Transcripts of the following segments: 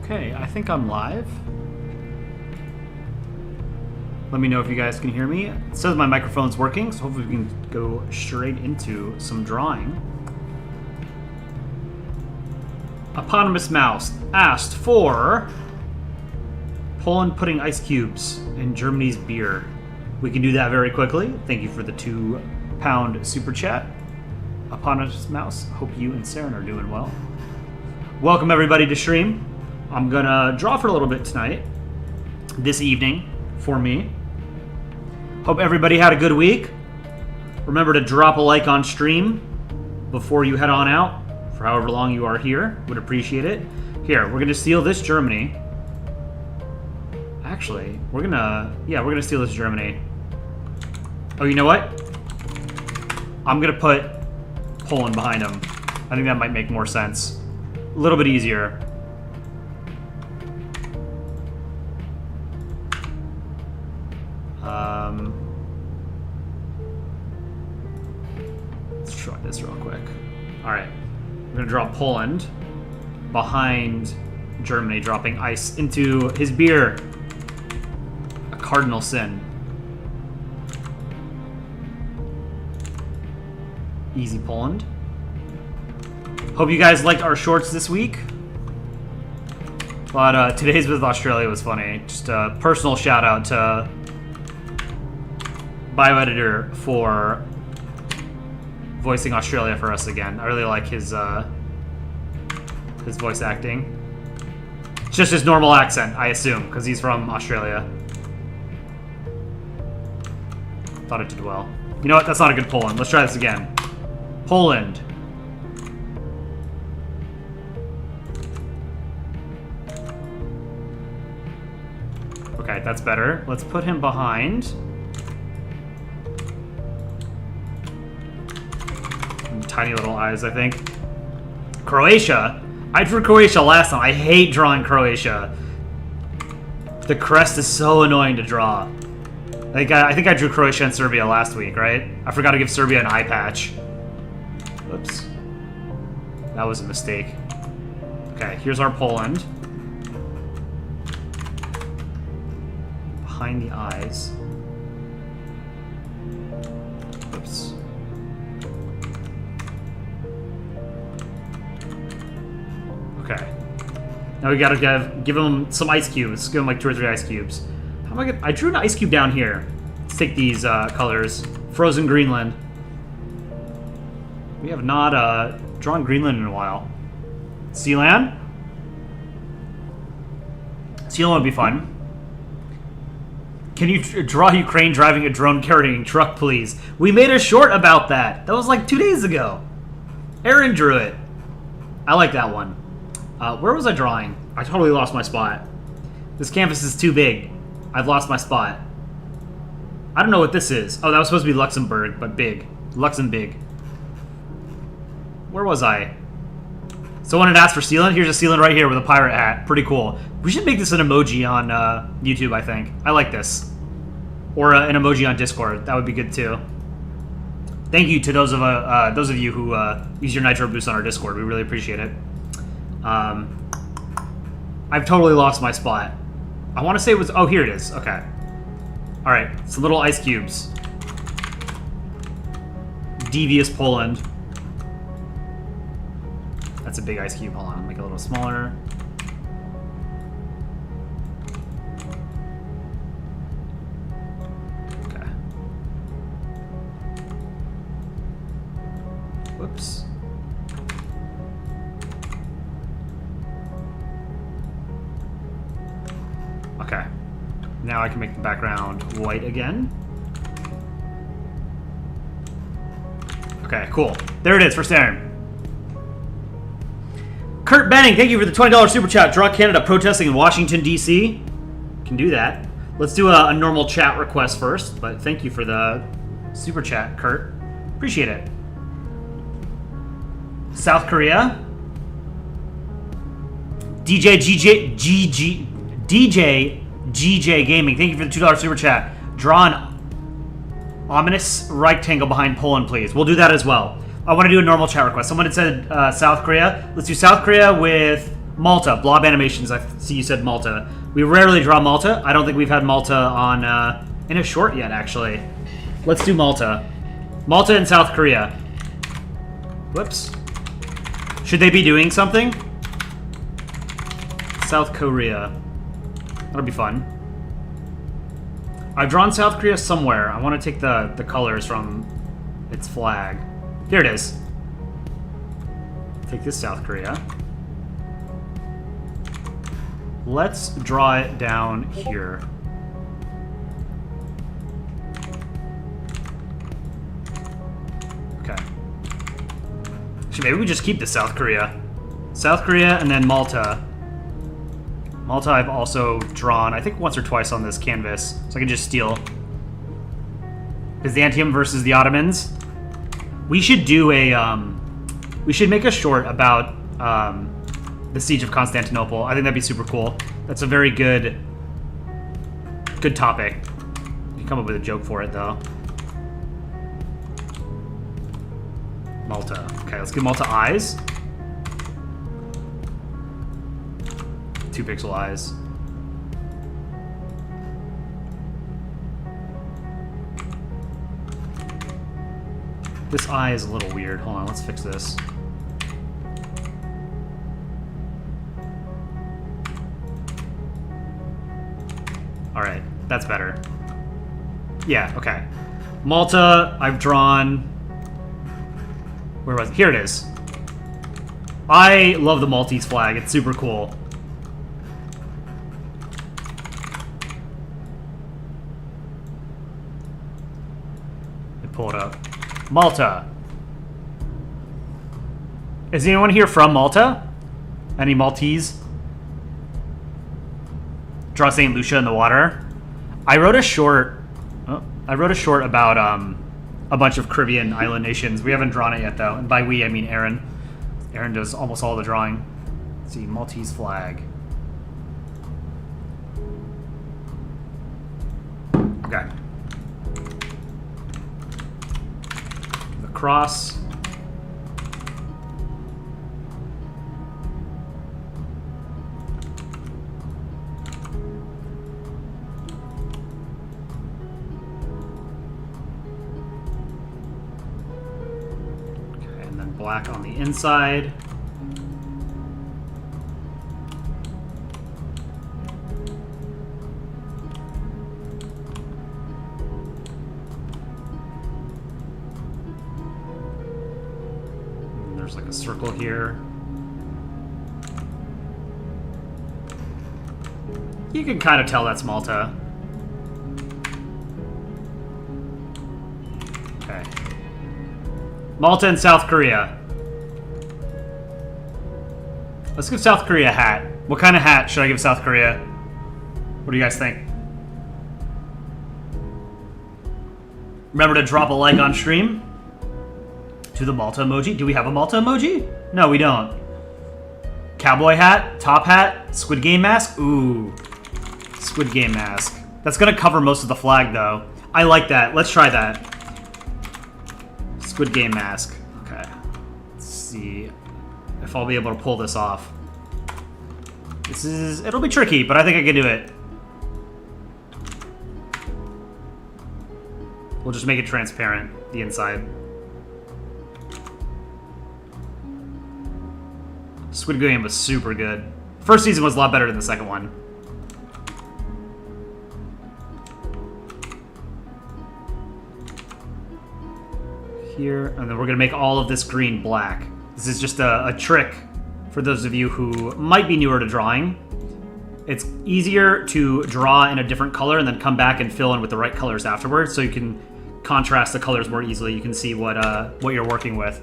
Okay, I think I'm live. Let me know if you guys can hear me. It says my microphone's working, so hopefully we can go straight into some drawing. Eponymous Mouse asked for Poland putting ice cubes in Germany's beer. We can do that very quickly. Thank you for the £2 super chat. Eponymous Mouse, hope you and Saren are doing well. Welcome everybody to stream. I'm gonna draw for a little bit tonight, this evening, for me. Hope everybody had a good week. Remember to drop a like on stream before you head on out, for however long you are here. Would appreciate it. Here, we're gonna steal this Germany. Actually, we're gonna steal this Germany. Oh, you know what? I'm gonna put Poland behind them. I think that might make more sense. A little bit easier. Let's try this real quick. All right, we're gonna draw Poland behind Germany, dropping ice into his beer. A cardinal sin. Easy Poland. Hope you guys liked our shorts this week. But today's with Australia was funny. Just a personal shout out to Bioeditor for voicing Australia for us again. I really like his voice acting. It's just his normal accent, I assume, because he's from Australia. Thought it did well. You know what? That's not a good Poland. Let's try this again. Poland. Okay, that's better. Let's put him behind. Tiny little eyes, I think. Croatia. I drew Croatia last time. I hate drawing Croatia. The crest is so annoying to draw. I think I drew Croatia and Serbia last week, right? I forgot to give Serbia an eye patch. Oops. That was a mistake. Okay, here's our Poland. Behind the eyes. Oops. Okay. Now we gotta give him some ice cubes. Give him like 2 or 3 ice cubes. How am I gonna... I drew an ice cube down here. Let's take these colors. Frozen Greenland. We have not drawn Greenland in a while. Sealand? Sealand would be fun. Can you draw Ukraine driving a drone-carrying truck, please? We made a short about that. That was like 2 days ago. Aaron drew it. I like that one. Where was I drawing? I totally lost my spot. This canvas is too big. I've lost my spot. I don't know what this is. Oh, that was supposed to be Luxembourg, but big. Luxembourg. Where was I? Someone had asked for Sealand. Here's a Sealand right here with a pirate hat. Pretty cool. We should make this an emoji on YouTube, I think. I like this. Or an emoji on Discord. That would be good, too. Thank you to those of you who use your Nitro Boost on our Discord. We really appreciate it. I've totally lost my spot. I want to say it was... Oh, here it is. Okay. All right. Some little ice cubes. Devious Poland. That's a big ice cube. Hold on. Make it a little smaller. Okay. Whoops. Okay. Now I can make the background white again. Okay, cool. There it is for Saren. Kurt Benning, thank you for the $20 super chat. Draw Canada protesting in Washington, D.C. Can do that. Let's do a normal chat request first, but thank you for the super chat, Kurt. Appreciate it. South Korea. DJ GJ Gaming, thank you for the $2 super chat. Draw an ominous rectangle behind Poland, please. We'll do that as well. I want to do a normal chat request. Someone had said South Korea. Let's do South Korea with Malta. Blob animations. I see you said Malta. We rarely draw Malta. I don't think we've had Malta on in a short yet, actually. Let's do Malta. Malta and South Korea. Whoops. Should they be doing something? South Korea. That'll be fun. I've drawn South Korea somewhere. I want to take the colors from its flag. Here it is. Take this South Korea. Let's draw it down here. Okay. So maybe we just keep the South Korea. South Korea and then Malta. Malta I've also drawn, I think, once or twice on this canvas. So I can just steal. Byzantium versus the Ottomans. We should do a, we should make a short about the Siege of Constantinople. I think that'd be super cool. That's a very good topic. You can come up with a joke for it, though. Malta. Okay, let's give Malta eyes. 2 pixel eyes. This eye is a little weird. Hold on, let's fix this. Alright, that's better. Yeah, okay. Malta, I've drawn... Where was it? Here it is. I love the Maltese flag. It's super cool. Pull it up. Malta. Is anyone here from Malta? Any Maltese? Draw St. Lucia in the water. I wrote a short. Oh, I wrote a short about a bunch of Caribbean island nations. We haven't drawn it yet, though. And by we, I mean Aaron. Aaron does almost all the drawing. Let's see, Maltese flag. Okay. Cross. Okay, and then black on the inside. Like a circle here. You can kind of tell that's Malta. Okay. Malta and South Korea. Let's give South Korea a hat. What kind of hat should I give South Korea? What do you guys think? Remember to drop a like on stream. To the Malta emoji. Do we have a Malta emoji? No, we don't. Cowboy hat, top hat, Squid Game mask. Ooh, Squid Game mask. That's gonna cover most of the flag, though. I like that. Let's try that. Squid Game mask. Okay. Let's see if I'll be able to pull this off. It'll be tricky, but I think I can do it. We'll just make it transparent, the inside. Squid Game was super good. First season was a lot better than the second one. Here, and then we're gonna make all of this green black. This is just a trick for those of you who might be newer to drawing. It's easier to draw in a different color and then come back and fill in with the right colors afterwards, so you can contrast the colors more easily. You can see what you're working with.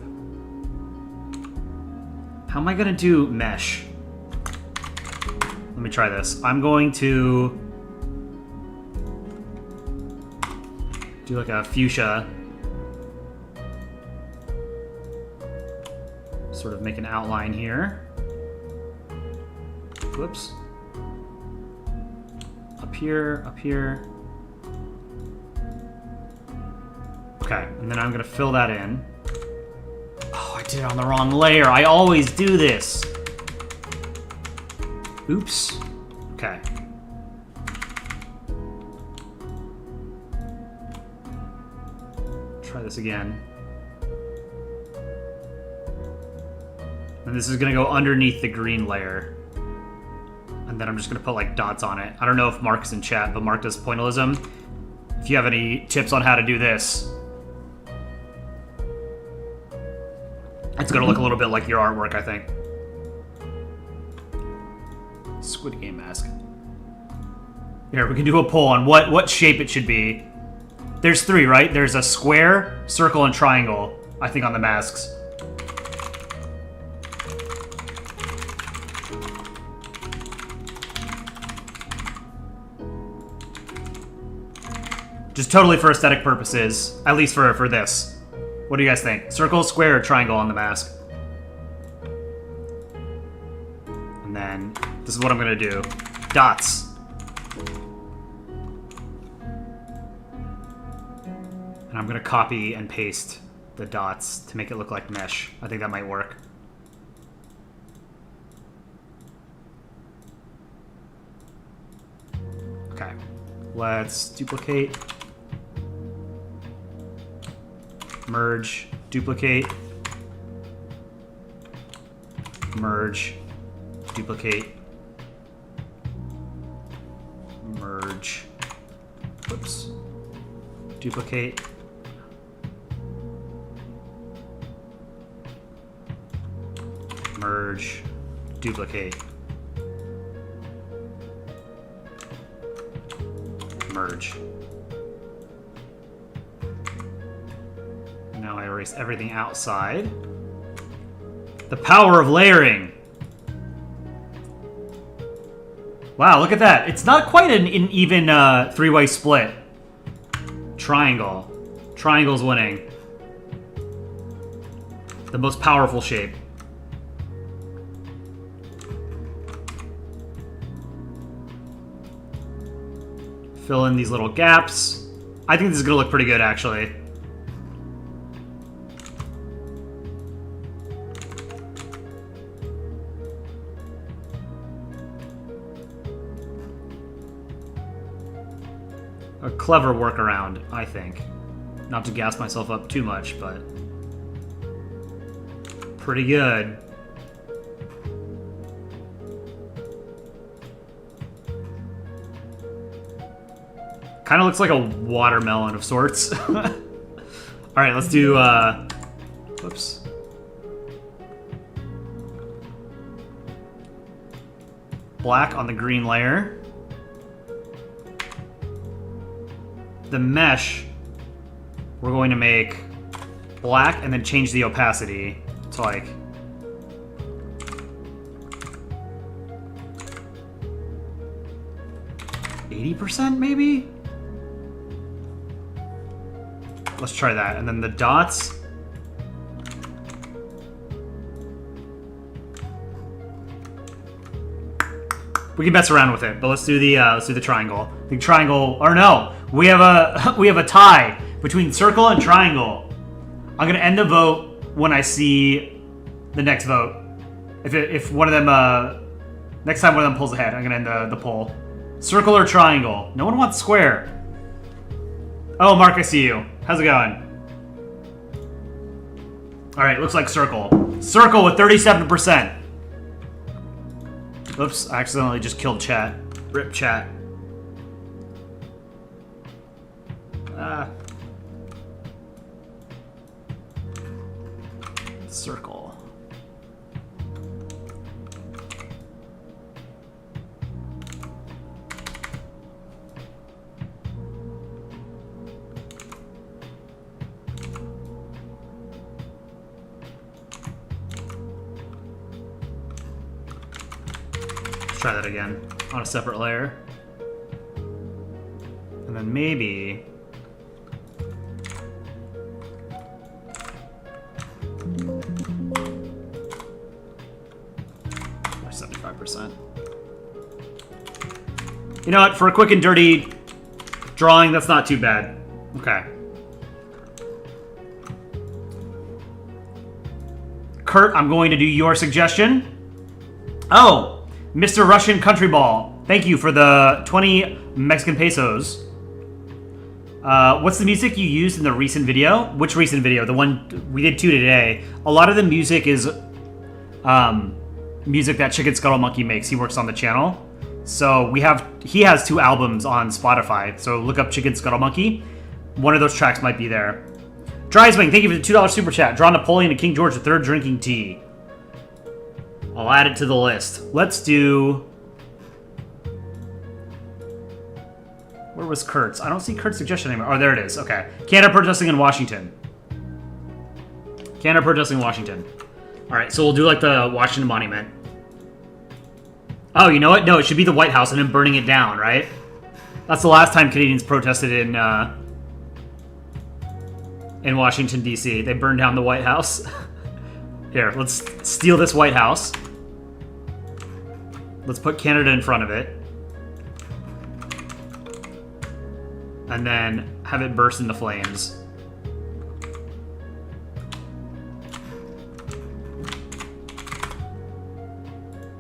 How am I gonna do mesh? Let me try this. I'm going to do like a fuchsia. Sort of make an outline here. Whoops. Up here, up here. Okay, and then I'm gonna fill that in. Oh, I did it on the wrong layer. I always do this. Oops. Okay. Try this again. And this is gonna go underneath the green layer. And then I'm just gonna put like dots on it. I don't know if Mark is in chat, but Mark does pointillism. If you have any tips on how to do this, it's gonna look a little bit like your artwork, I think. Squid Game mask. Here, we can do a poll on what shape it should be. There's 3, right? There's a square, circle, and triangle, I think, on the masks. Just totally for aesthetic purposes, at least for this. What do you guys think? Circle, square, or triangle on the mask? And then, this is what I'm gonna do. Dots. And I'm gonna copy and paste the dots to make it look like mesh. I think that might work. Okay, let's duplicate. Merge, duplicate, merge, duplicate, merge, whoops, duplicate, merge, duplicate, merge. Now I erase everything outside. The power of layering. Wow, look at that. It's not quite an even 3-way split. Triangle. Triangle's winning. The most powerful shape. Fill in these little gaps. I think this is gonna look pretty good, actually. A clever workaround, I think. Not to gas myself up too much, but pretty good. Kind of looks like a watermelon of sorts. All right, let's do, whoops. Black on the green layer. The mesh, we're going to make black and then change the opacity to like %, maybe? Let's try that. And then the dots. We can mess around with it, but let's do the triangle. The triangle, or no, we have a tie between circle and triangle. I'm gonna end the vote when I see the next vote. If one of them next time one of them pulls ahead, I'm gonna end the poll. Circle or triangle? No one wants square. Oh, Mark, I see you. How's it going? All right, looks like circle. Circle with 37%. Oops, I accidentally just killed chat. Rip chat. Circle. Try that again on a separate layer. And then maybe or 75%. You know what? For a quick and dirty drawing, that's not too bad. Okay. Kurt, I'm going to do your suggestion. Oh, Mr. Russian Country Ball, thank you for the 20 Mexican pesos. What's the music you used in the recent video? Which recent video? The one we did 2 today. A lot of the music is music that Chicken Scuttle Monkey makes. He works on the channel. So he has 2 albums on Spotify. So look up Chicken Scuttle Monkey. One of those tracks might be there. Dryswing, thank you for the $2 super chat. Draw Napoleon and King George III drinking tea. I'll add it to the list. Let's do... Where was Kurt's? I don't see Kurt's suggestion anymore. Oh, there it is. Okay. Canada protesting in Washington. Canada protesting in Washington. All right, so we'll do like the Washington Monument. Oh, you know what? No, it should be the White House and then burning it down, right? That's the last time Canadians protested in Washington, D.C. They burned down the White House. Here, let's steal this White House. Let's put Canada in front of it. And then have it burst into flames.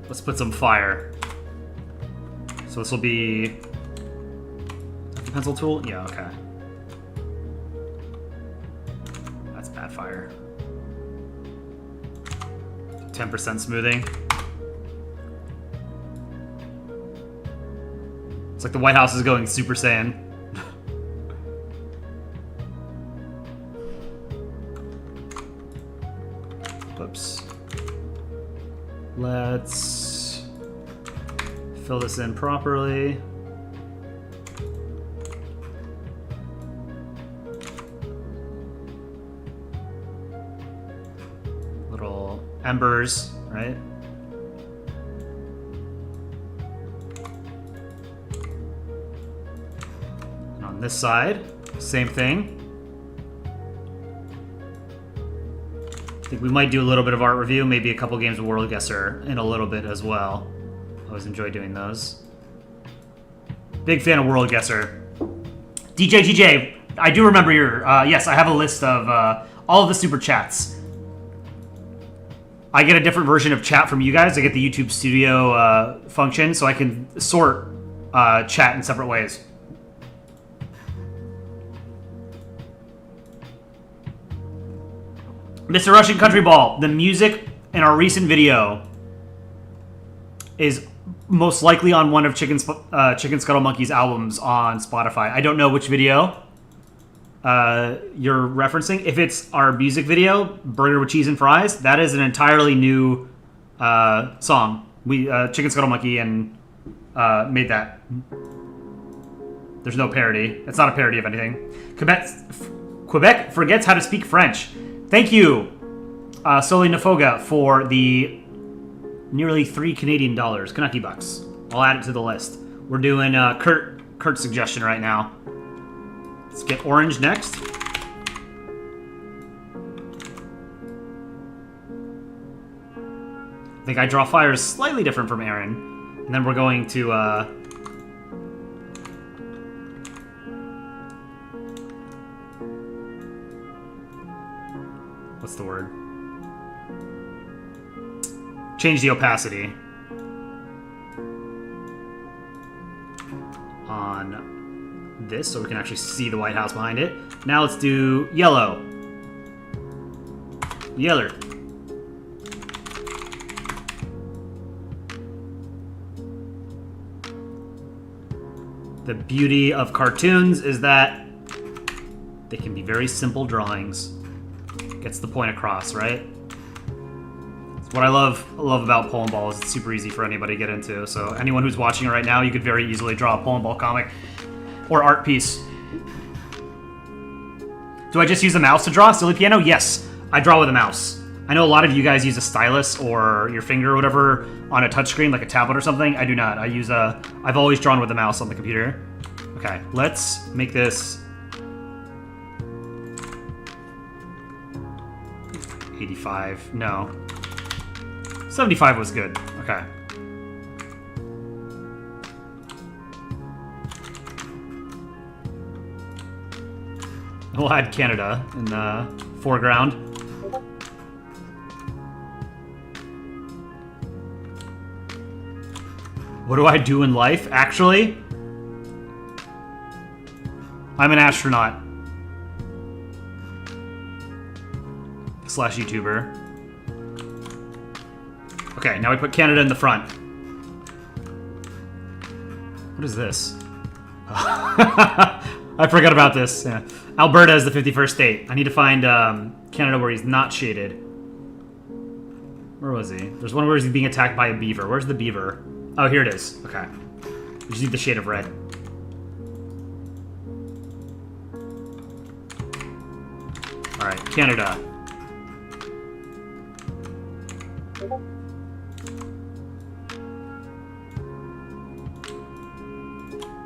Let's put some fire. So this will be... the pencil tool? Yeah, okay. That's bad fire. 10% smoothing. It's like the White House is going Super Saiyan. Whoops. Let's fill this in properly. Little embers, right? And on this side, same thing. I think we might do a little bit of art review, maybe a couple games of World Guesser in a little bit as well. I always enjoy doing those. Big fan of World Guesser. DJ, I do remember your... yes, I have a list of all of the super chats. I get a different version of chat from you guys. I get the YouTube Studio function, so I can sort chat in separate ways. Mr. Russian Country Ball, the music in our recent video is most likely on one of Chicken Scuttle Monkey's albums on Spotify. I don't know which video you're referencing. If it's our music video, Burger with Cheese and Fries, that is an entirely new song. We Chicken Scuttle Monkey and made that. There's no parody. It's not a parody of anything. Quebec forgets how to speak French. Thank you, Soli Nafoga, for the nearly $3 Canadian, Kanaki bucks. I'll add it to the list. We're doing Kurt's suggestion right now. Let's get orange next. I think I draw fire is slightly different from Aaron. And then we're going to... what's the word? Change the opacity on this so we can actually see the White House behind it. Now let's do yellow. Yeller. The beauty of cartoons is that they can be very simple drawings. Gets the point across, right? It's what I love about Polandball is it's super easy for anybody to get into. So anyone who's watching it right now, you could very easily draw a Polandball comic or art piece. Do I just use a mouse to draw? Silly Piano? Yes, I draw with a mouse. I know a lot of you guys use a stylus or your finger or whatever on a touchscreen, like a tablet or something. I do not. I've always drawn with a mouse on the computer. Okay, let's make this 85. No. 75 was good. Okay. We'll add Canada in the foreground. What do I do in life? Actually, I'm an astronaut. / YouTuber. Okay, now we put Canada in the front. What is this? I forgot about this. Yeah. Alberta is the 51st state. I need to find Canada where he's not shaded. Where was he? There's one where he's being attacked by a beaver. Where's the beaver? Oh, here it is. Okay. We just need the shade of red. Alright, Canada.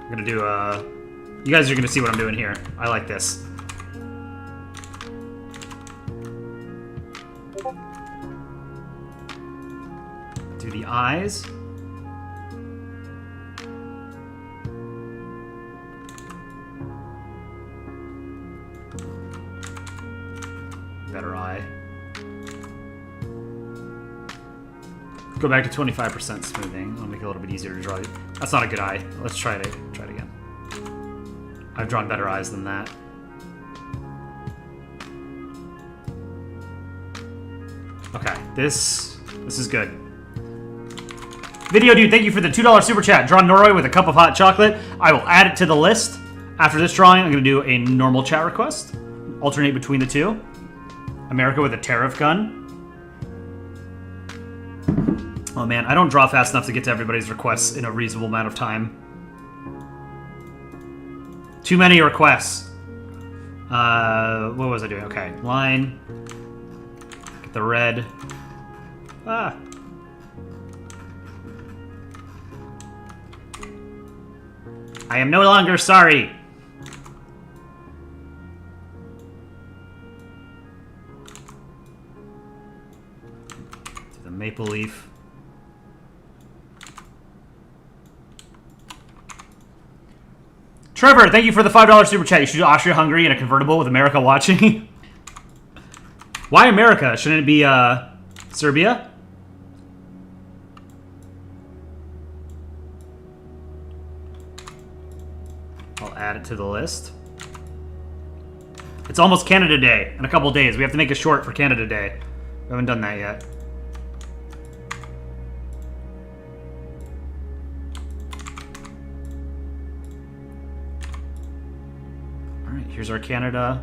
I'm gonna do, you guys are gonna see what I'm doing here. I like this. Do the eyes. Better eye. Go back to 25% smoothing. I'll make it a little bit easier to draw. That's not a good eye. Let's try it again. I've drawn better eyes than that. Okay, this is good. Video dude, thank you for the $2 super chat. Draw Norway with a cup of hot chocolate. I will add it to the list. After this drawing, I'm going to do a normal chat request. Alternate between the two. America with a tariff gun. Oh man, I don't draw fast enough to get to everybody's requests in a reasonable amount of time. Too many requests. What was I doing? Okay, line. Get the red. Ah. I am no longer sorry. To the maple leaf. Trevor, thank you for the $5 super chat. You should do Austria-Hungary in a convertible with America watching. Why America? Shouldn't it be Serbia? I'll add it to the list. It's almost Canada Day in a couple days. We have to make a short for Canada Day. We haven't done that yet. Here's our Canada.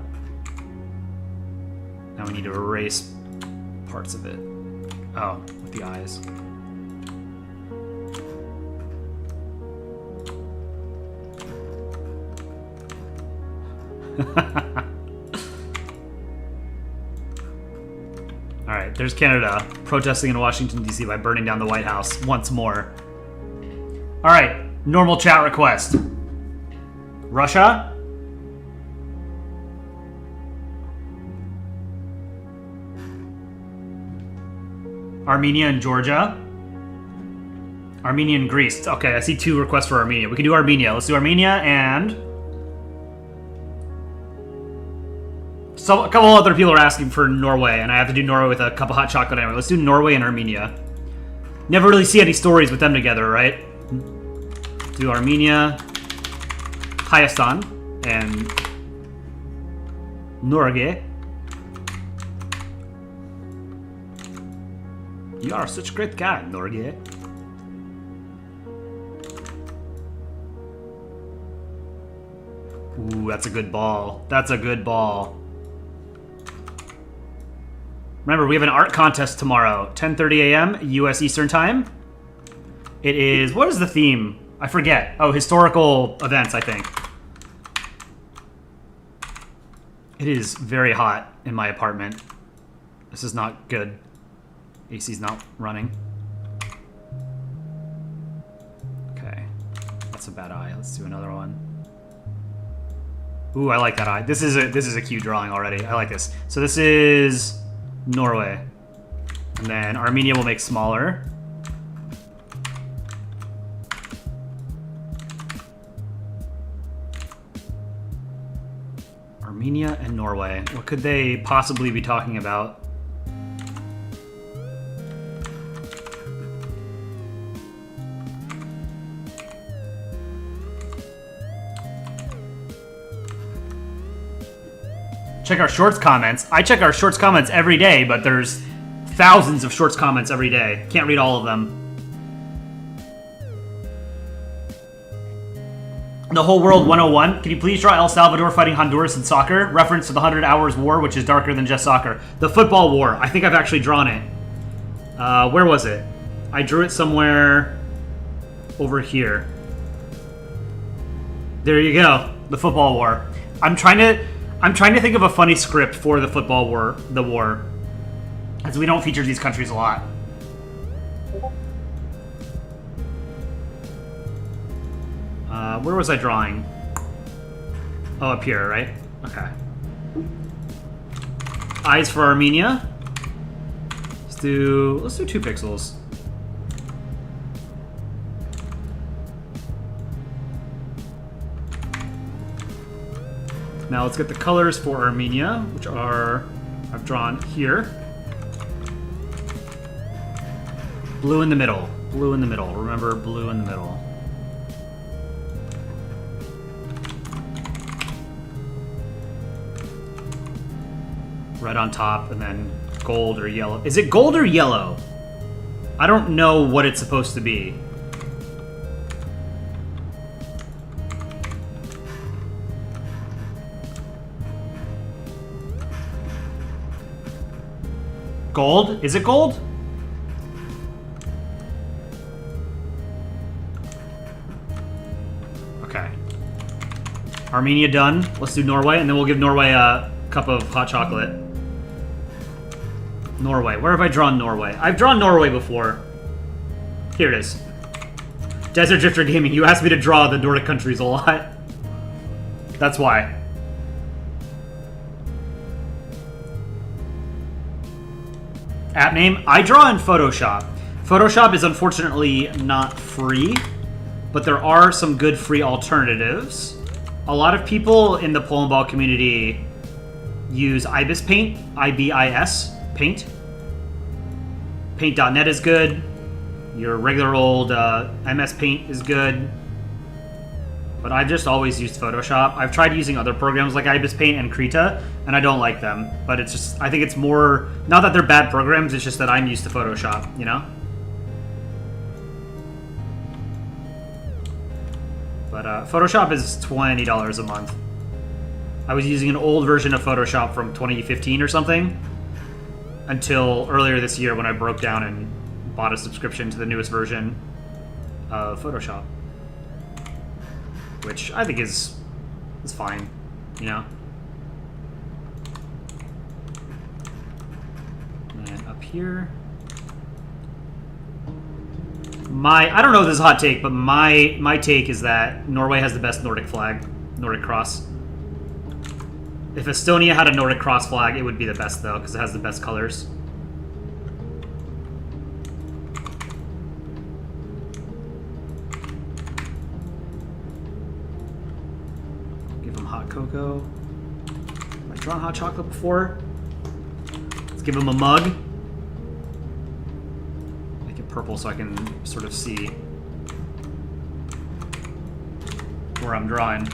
Now we need to erase parts of it. Oh, with the eyes. Alright, there's Canada protesting in Washington, D.C. by burning down the White House once more. Alright, normal chat request. Russia? Armenia and Georgia. Armenia and Greece. Okay, I see 2 requests for Armenia. We can do Armenia. Let's do Armenia and... So a couple other people are asking for Norway, and I have to do Norway with a cup of hot chocolate anyway. Let's do Norway and Armenia. Never really see any stories with them together, right? Do Armenia, Hayastan, and Norge. You are such a great guy, Norge. Ooh, that's a good ball. That's a good ball. Remember, we have an art contest tomorrow, 10:30 a.m. U.S. Eastern Time. It is... What is the theme? I forget. Oh, historical events, I think. It is very hot in my apartment. This is not good. AC's not running. Okay. That's a bad eye. Let's do another one. Ooh, I like that eye. This is a cute drawing already. I like this. So this is Norway. And then Armenia will make smaller. Armenia and Norway. What could they possibly be talking about? Check our shorts comments. I check our shorts comments every day, but there's thousands of shorts comments every day. Can't read all of them. The Whole World 101. Can you please draw El Salvador fighting Honduras in soccer? Reference to the 100 Hours War, which is darker than just soccer. The football war. I think I've actually drawn it. Where was it? I drew it somewhere over here. There you go. The football war. I'm trying to think of a funny script for the football war, as we don't feature these countries a lot. Where was I drawing? Oh, up here, right? Okay. Eyes for Armenia. Let's do 2 pixels. Now let's get the colors for Armenia, which are I've drawn here. Blue in the middle. Blue in the middle. Remember, blue in the middle. Red on top, and then gold or yellow. Is it gold or yellow? I don't know what it's supposed to be. Gold? Is it gold? Okay. Armenia done. Let's do Norway, and then we'll give Norway a cup of hot chocolate. Norway. Where have I drawn Norway? I've drawn Norway before. Here it is. Desert Drifter Gaming. You asked me to draw the Nordic countries a lot. That's why. App name? I draw in Photoshop. Photoshop is unfortunately not free, but there are some good free alternatives. A lot of people in the Polandball community use Ibis Paint, IBIS Paint. Paint.net is good. Your regular old MS Paint is good. But I've just always used Photoshop. I've tried using other programs like Ibis Paint and Krita, and I don't like them. But it's just, I think it's more, not that they're bad programs, it's just that I'm used to Photoshop, you know? But Photoshop is $20 a month. I was using an old version of Photoshop from 2015 or something, until earlier this year when I broke down and bought a subscription to the newest version of Photoshop. Which I think is fine, you know? And up here... I don't know if this is a hot take, but my take is that Norway has the best Nordic flag, Nordic cross. If Estonia had a Nordic cross flag, it would be the best, though, because it has the best colors. Give them hot cocoa. Have I drawn hot chocolate before? Let's give them a mug. Make it purple so I can sort of see where I'm drawing.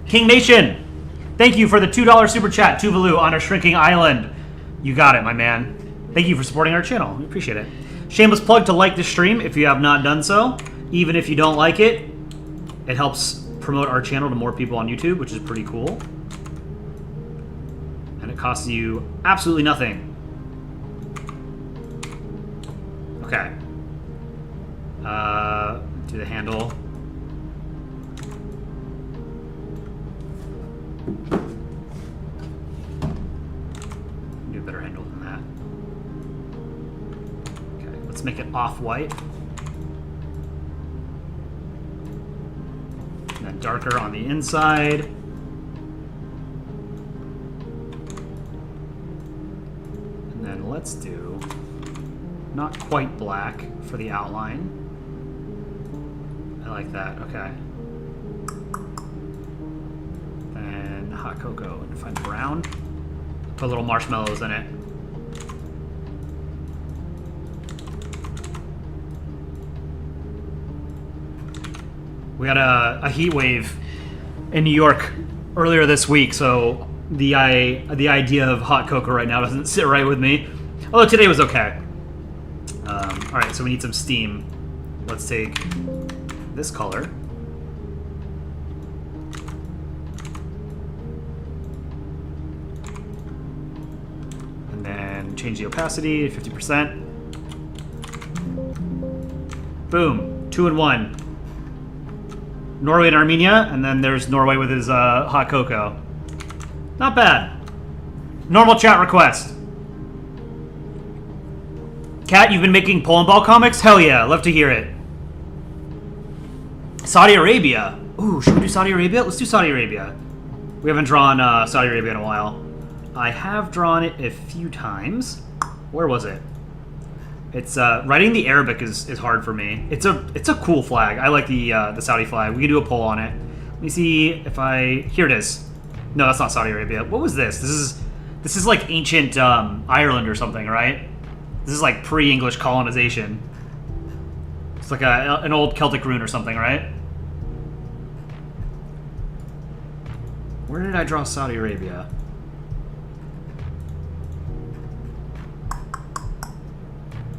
King Nation, thank you for the $2 super chat, Tuvalu, on a shrinking island. You got it, my man. Thank you for supporting our channel. We appreciate it. Shameless plug to like this stream if you have not done so. Even if you don't like it, it helps promote our channel to more people on YouTube, which is pretty cool. And it costs you absolutely nothing. Okay. Do the handle. Do a better handle than that. Okay, let's make it off-white. And then darker on the inside. And then let's do not quite black for the outline. I like that, okay. And hot cocoa and find brown. Put little marshmallows in it. We got a heat wave in New York earlier this week, so the idea of hot cocoa right now doesn't sit right with me. Although today was okay. All right, so we need some steam. Let's take this color. And then change the opacity to 50%. Boom, 2 in 1. Norway and Armenia, and then there's Norway with his hot cocoa. Not bad. Normal chat request. Kat, you've been making Polandball comics? Hell yeah, love to hear it. Saudi Arabia. Ooh, should we do Saudi Arabia? Let's do Saudi Arabia. We haven't drawn Saudi Arabia in a while. I have drawn it a few times. Where was it? It's writing the Arabic is hard for me. It's a cool flag. I like the Saudi flag. We can do a poll on it. Let me see if I... Here it is. No, that's not Saudi Arabia. What was this? This is like ancient Ireland or something, right? This is like pre-English colonization. It's like an old Celtic rune or something, right? Where did I draw Saudi Arabia?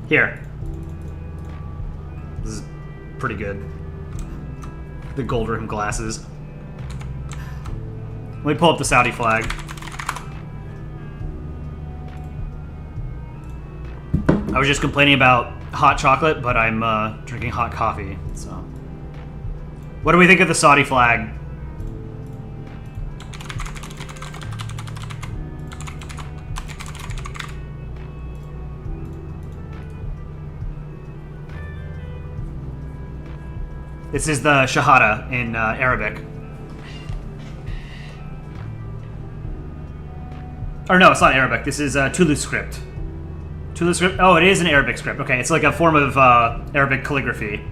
Here. This is pretty good. The gold rim glasses. Let me pull up the Saudi flag. I was just complaining about hot chocolate, but I'm drinking hot coffee, so. What do we think of the Saudi flag? This is the Shahada in Arabic. Or no, it's not Arabic. This is Tuvalu script. Tuvalu script? Oh, it is an Arabic script. Okay, it's like a form of Arabic calligraphy.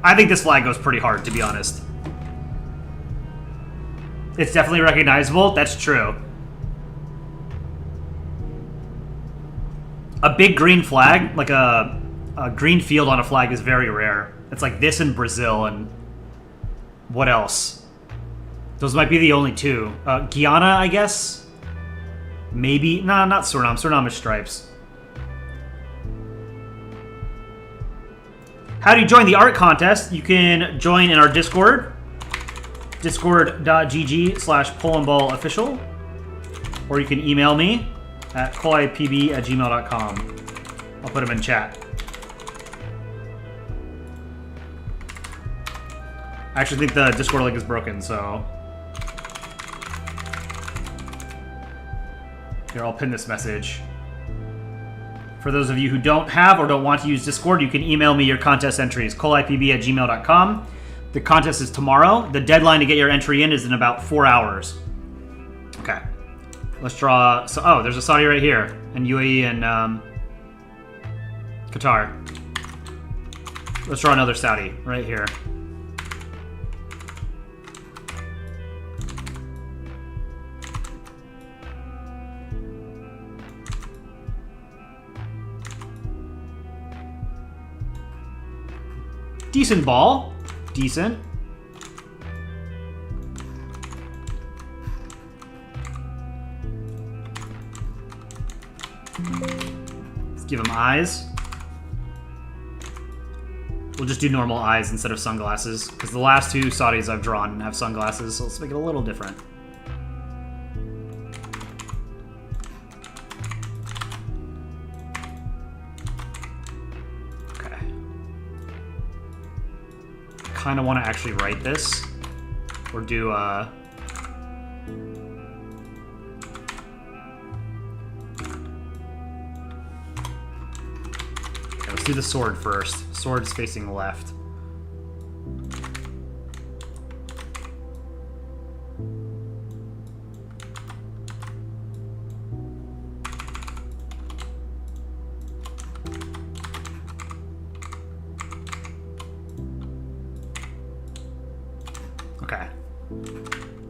I think this flag goes pretty hard, to be honest. It's definitely recognizable. That's true. A big green flag, like a green field on a flag, is very rare. It's like this in Brazil, and what else? Those might be the only two. Guyana, I guess? Maybe? Nah, not Suriname. Suriname is stripes. How do you join the art contest? You can join in our Discord. Discord.gg/PolandballOfficial. Or you can email me at koipb@gmail.com. I'll put them in chat. I actually think the Discord link is broken, so... Here, I'll pin this message. For those of you who don't have or don't want to use Discord, you can email me your contest entries, koipb@gmail.com. The contest is tomorrow. The deadline to get your entry in is in about 4 hours. Okay. Let's draw... So, oh, there's a Saudi right here. And UAE and Qatar. Let's draw another Saudi right here. Decent ball. Decent. Let's give him eyes. We'll just do normal eyes instead of sunglasses, because the last two Saudis I've drawn have sunglasses, so let's make it a little different. Kind of want to actually write this, or do okay, let's do the sword first. Sword's facing left.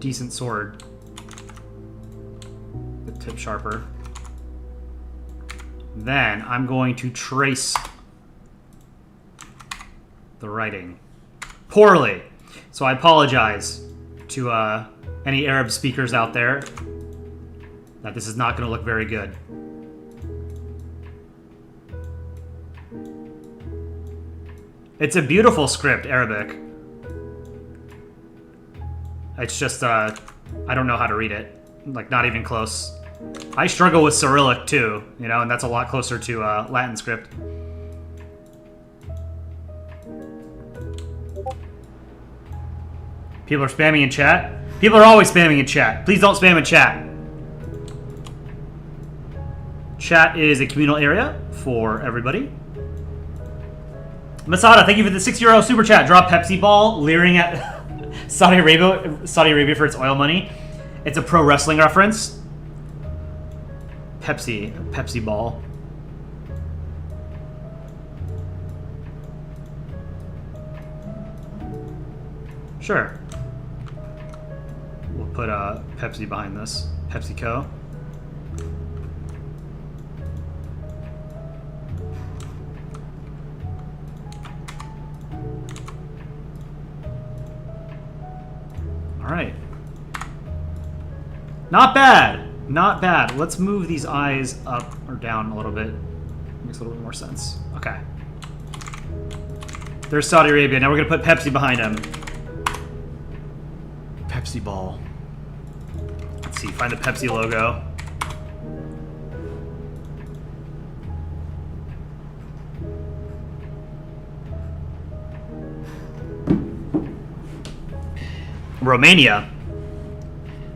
Decent sword. The tip sharper. Then I'm going to trace the writing poorly. So I apologize to any Arab speakers out there that this is not going to look very good. It's a beautiful script, Arabic. It's just, I don't know how to read it. Like, not even close. I struggle with Cyrillic, too, you know, and that's a lot closer to Latin script. People are spamming in chat. People are always spamming in chat. Please don't spam in chat. Chat is a communal area for everybody. Masada, thank you for the €6 super chat. Drop Pepsi ball, leering at Saudi Arabia for its oil money. It's a pro wrestling reference. Pepsi ball. Sure. We'll put Pepsi behind this. PepsiCo. All right. Not bad. Not bad. Let's move these eyes up or down a little bit. Makes a little bit more sense. Okay. There's Saudi Arabia. Now we're going to put Pepsi behind him. Pepsi ball. Let's see. Find the Pepsi logo. Romania.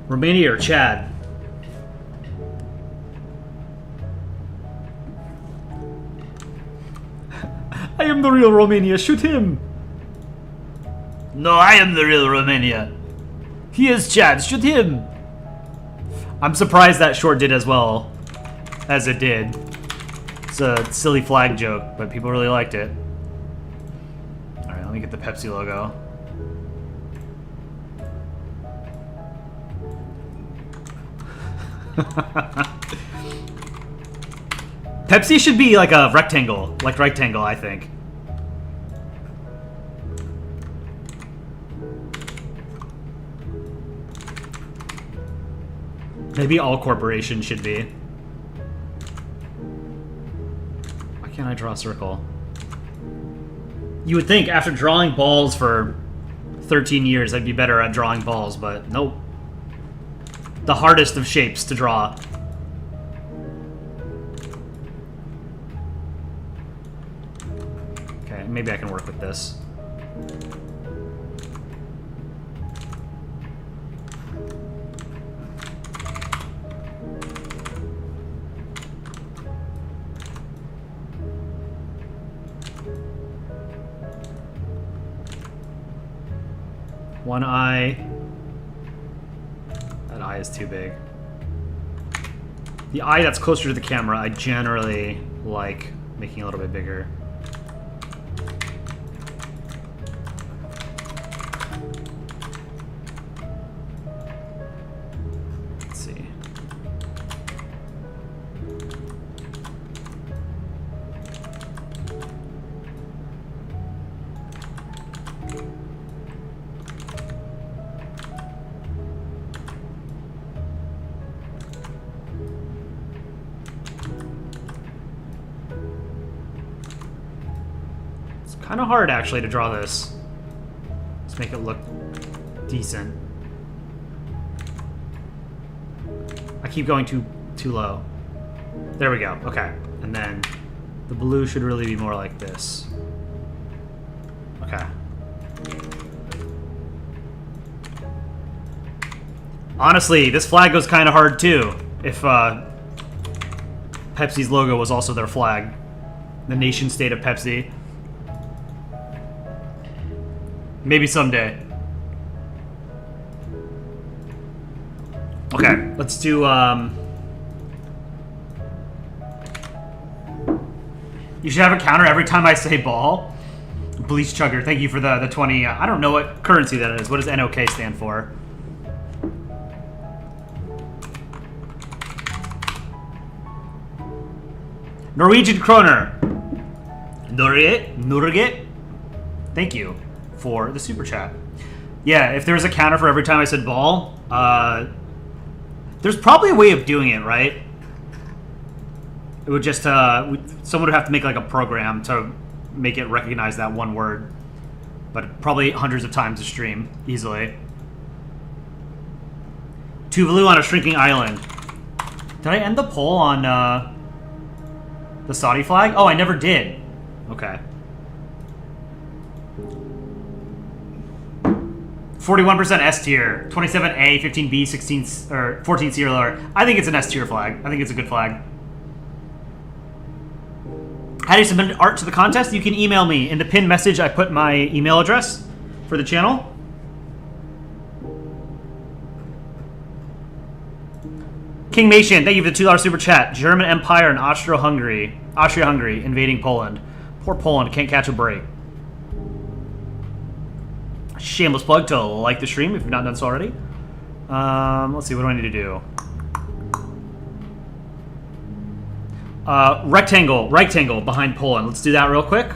Romania or Chad? I am the real Romania. Shoot him. No, I am the real Romania. He is Chad. Shoot him. I'm surprised that short did as well as it did. It's a silly flag joke, but people really liked it. Alright, let me get the Pepsi logo. Pepsi should be like a rectangle, I think. Maybe all corporations should be. Why can't I draw a circle? You would think after drawing balls for 13 years I'd be better at drawing balls, but nope. The hardest of shapes to draw. Okay, maybe I can work with this. One eye. That eye is too big. The eye that's closer to the camera, I generally like making a little bit bigger. Let's see. Kind of hard, actually, to draw this. Let's make it look decent. I keep going too low. There we go. Okay. And then the blue should really be more like this. Okay. Honestly, this flag goes kind of hard, too. If Pepsi's logo was also their flag. The nation state of Pepsi. Maybe someday. Okay, let's do, You should have a counter every time I say ball. Bleach Chugger, thank you for the 20. I don't know what currency that is. What does NOK stand for? Norwegian kroner. Norge. Thank you for the super chat. Yeah, if there was a counter for every time I said ball, there's probably a way of doing it, right? It would just, someone would have to make like a program to make it recognize that one word. But probably hundreds of times a stream, easily. Tuvalu on a shrinking island. Did I end the poll on the Saudi flag? Oh, I never did. Okay. 41% S tier, 27A, 15B, 16 or 14C or lower. I think it's an S tier flag. I think it's a good flag. How do you submit art to the contest? You can email me. In the pinned message, I put my email address for the channel. King Nation, thank you for the $2 super chat. German Empire and Austria-Hungary invading Poland. Poor Poland can't catch a break. Shameless plug to like the stream if you've not done so already. Let's see, what do I need to do? Rectangle behind Poland. Let's do that real quick.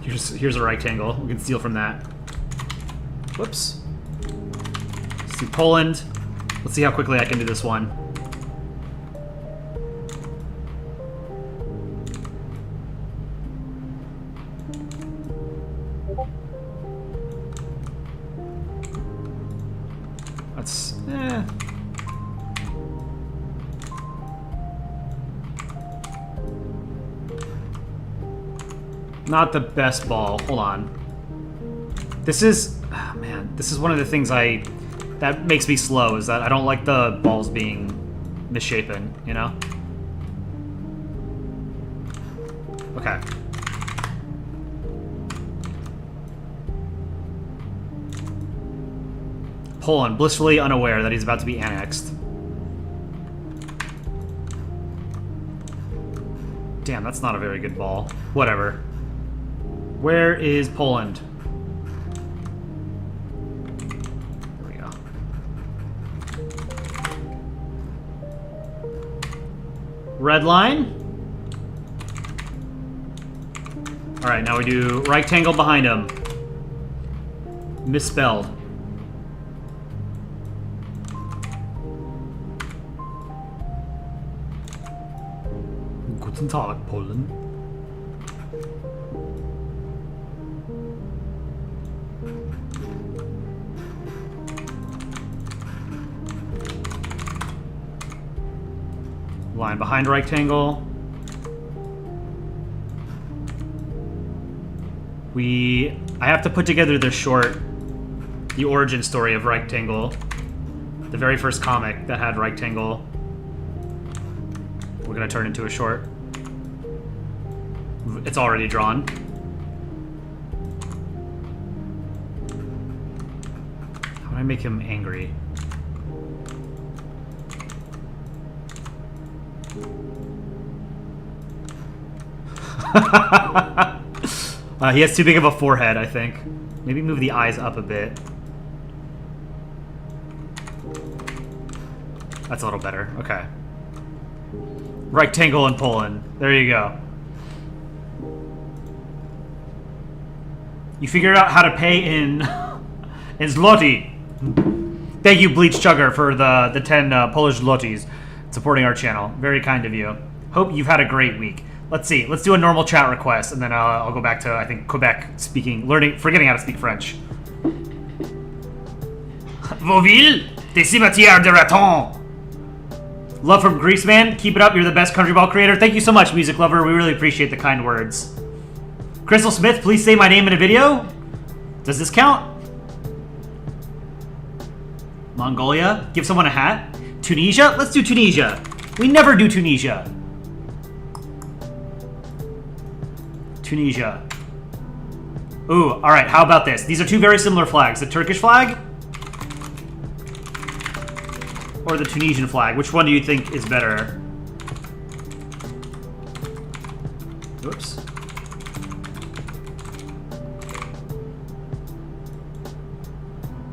Here's a rectangle. We can steal from that. Whoops. Let's do Poland. Let's see how quickly I can do this one. That's not the best ball. Hold on. This is, oh man, this is one of the things that makes me slow, is that I don't like the balls being misshapen, you know? Okay. Poland, blissfully unaware that he's about to be annexed. Damn, that's not a very good ball. Whatever. Where is Poland? There we go. Red line. Alright, now we do rectangle behind him. Misspelled. Guten Tag, Poland. Line behind rectangle. I have to put together the short, the origin story of rectangle. The very first comic that had rectangle. We're gonna turn into a short. It's already drawn. How do I make him angry? He has too big of a forehead, I think. Maybe move the eyes up a bit. That's a little better. Okay. Rectangle in Poland. There you go. You figured out how to pay in zloty. Thank you, Bleach Chugger, for the 10 Polish zlotys supporting our channel. Very kind of you. Hope you've had a great week. Let's see. Let's do a normal chat request, and then I'll go back to, I think, Quebec forgetting how to speak French. Vauville, des cimetières de ratons. Love from Greece, man. Keep it up. You're the best country ball creator. Thank you so much, music lover. We really appreciate the kind words. Crystal Smith, please say my name in a video. Does this count? Mongolia, give someone a hat. Tunisia, let's do Tunisia. We never do Tunisia. Tunisia. Ooh, all right, how about this? These are two very similar flags. The Turkish flag or the Tunisian flag? Which one do you think is better? Oops.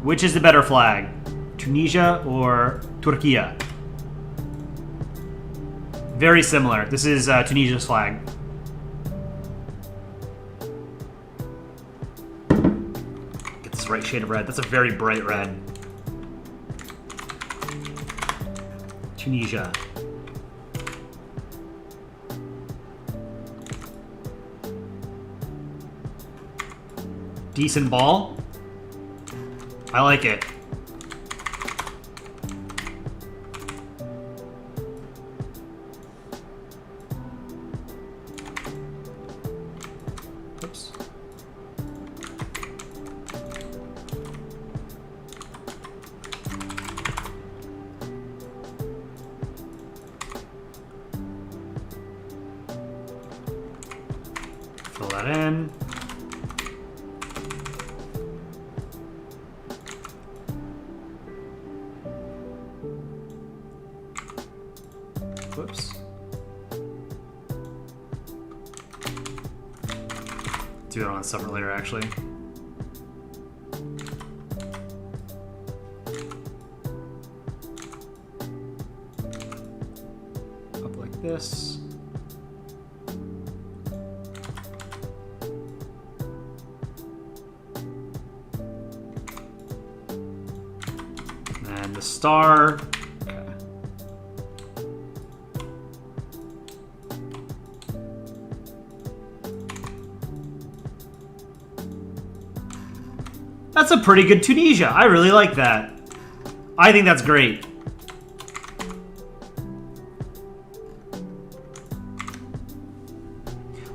Which is the better flag? Tunisia or Turkey? Very similar. This is Tunisia's flag. bright shade of red. That's a very bright red. Tunisia. Decent ball. I like it. Oops. Fill that in. Whoops. Do it on a separate layer, actually. Up like this. And the star. That's a pretty good Tunisia. I really like that. I think that's great.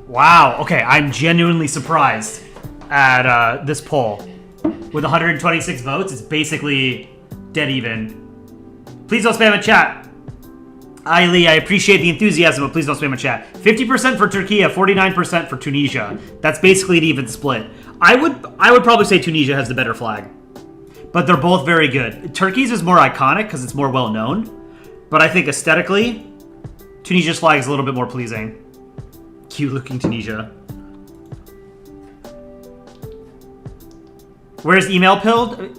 Wow. Okay, I'm genuinely surprised at this poll. With 126 votes, it's basically dead even. Please don't spam in chat. Lee, I appreciate the enthusiasm, but please don't spam in chat. 50% for Turkey, 49% for Tunisia. That's basically an even split. I would probably say Tunisia has the better flag, but they're both very good. Turkey's is more iconic because it's more well known, but I think aesthetically, Tunisia's flag is a little bit more pleasing. Cute looking Tunisia. Where's email pinned?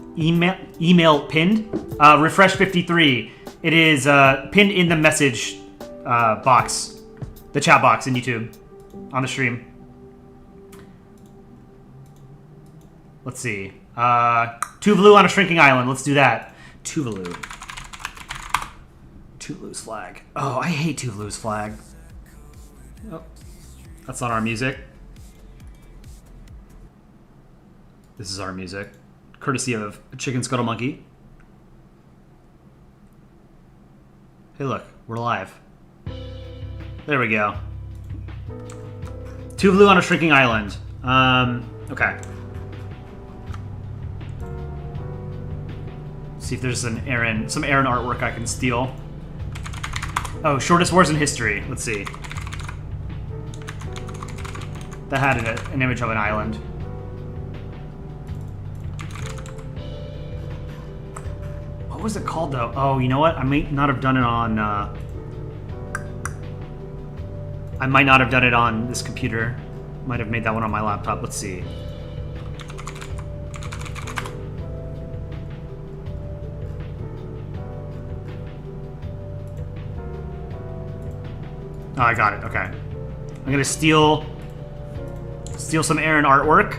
Email pinned? Refresh 53. It is pinned in the message box, the chat box in YouTube on the stream. Let's see. Tuvalu on a shrinking island. Let's do that. Tuvalu. Tuvalu's flag. Oh, I hate Tuvalu's flag. Oh, that's not our music. This is our music. Courtesy of Chicken Scuttle Monkey. Hey, look. We're live. There we go. Tuvalu on a shrinking island. Okay. See if there's some Aaron artwork I can steal. Oh, shortest wars in history. Let's see. That had an image of an island. What was it called, though? Oh, you know what? I might not have done it on... I might not have done it on this computer. Might have made that one on my laptop. Let's see. Oh, I got it. Okay. I'm gonna steal some Aaron artwork.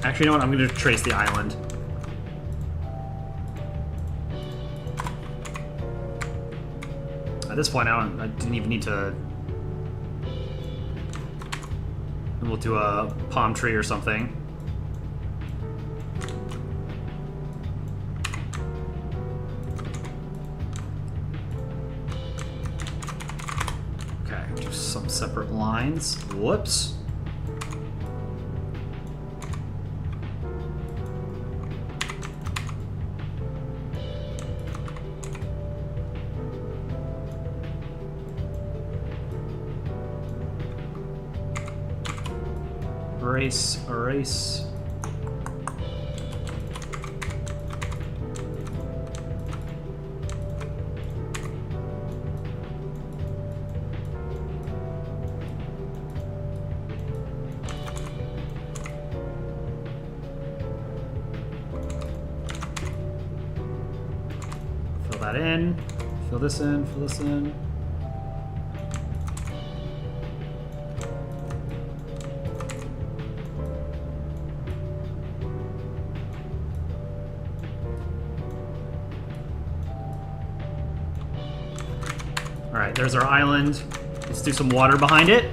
Actually, you know what? I'm gonna trace the island. At this point, I didn't even need to... And we'll do a palm tree or something. Okay, do some separate lines. Whoops. Erase. that in. Fill this in, fill this in. Alright, there's our island. Let's do some water behind it.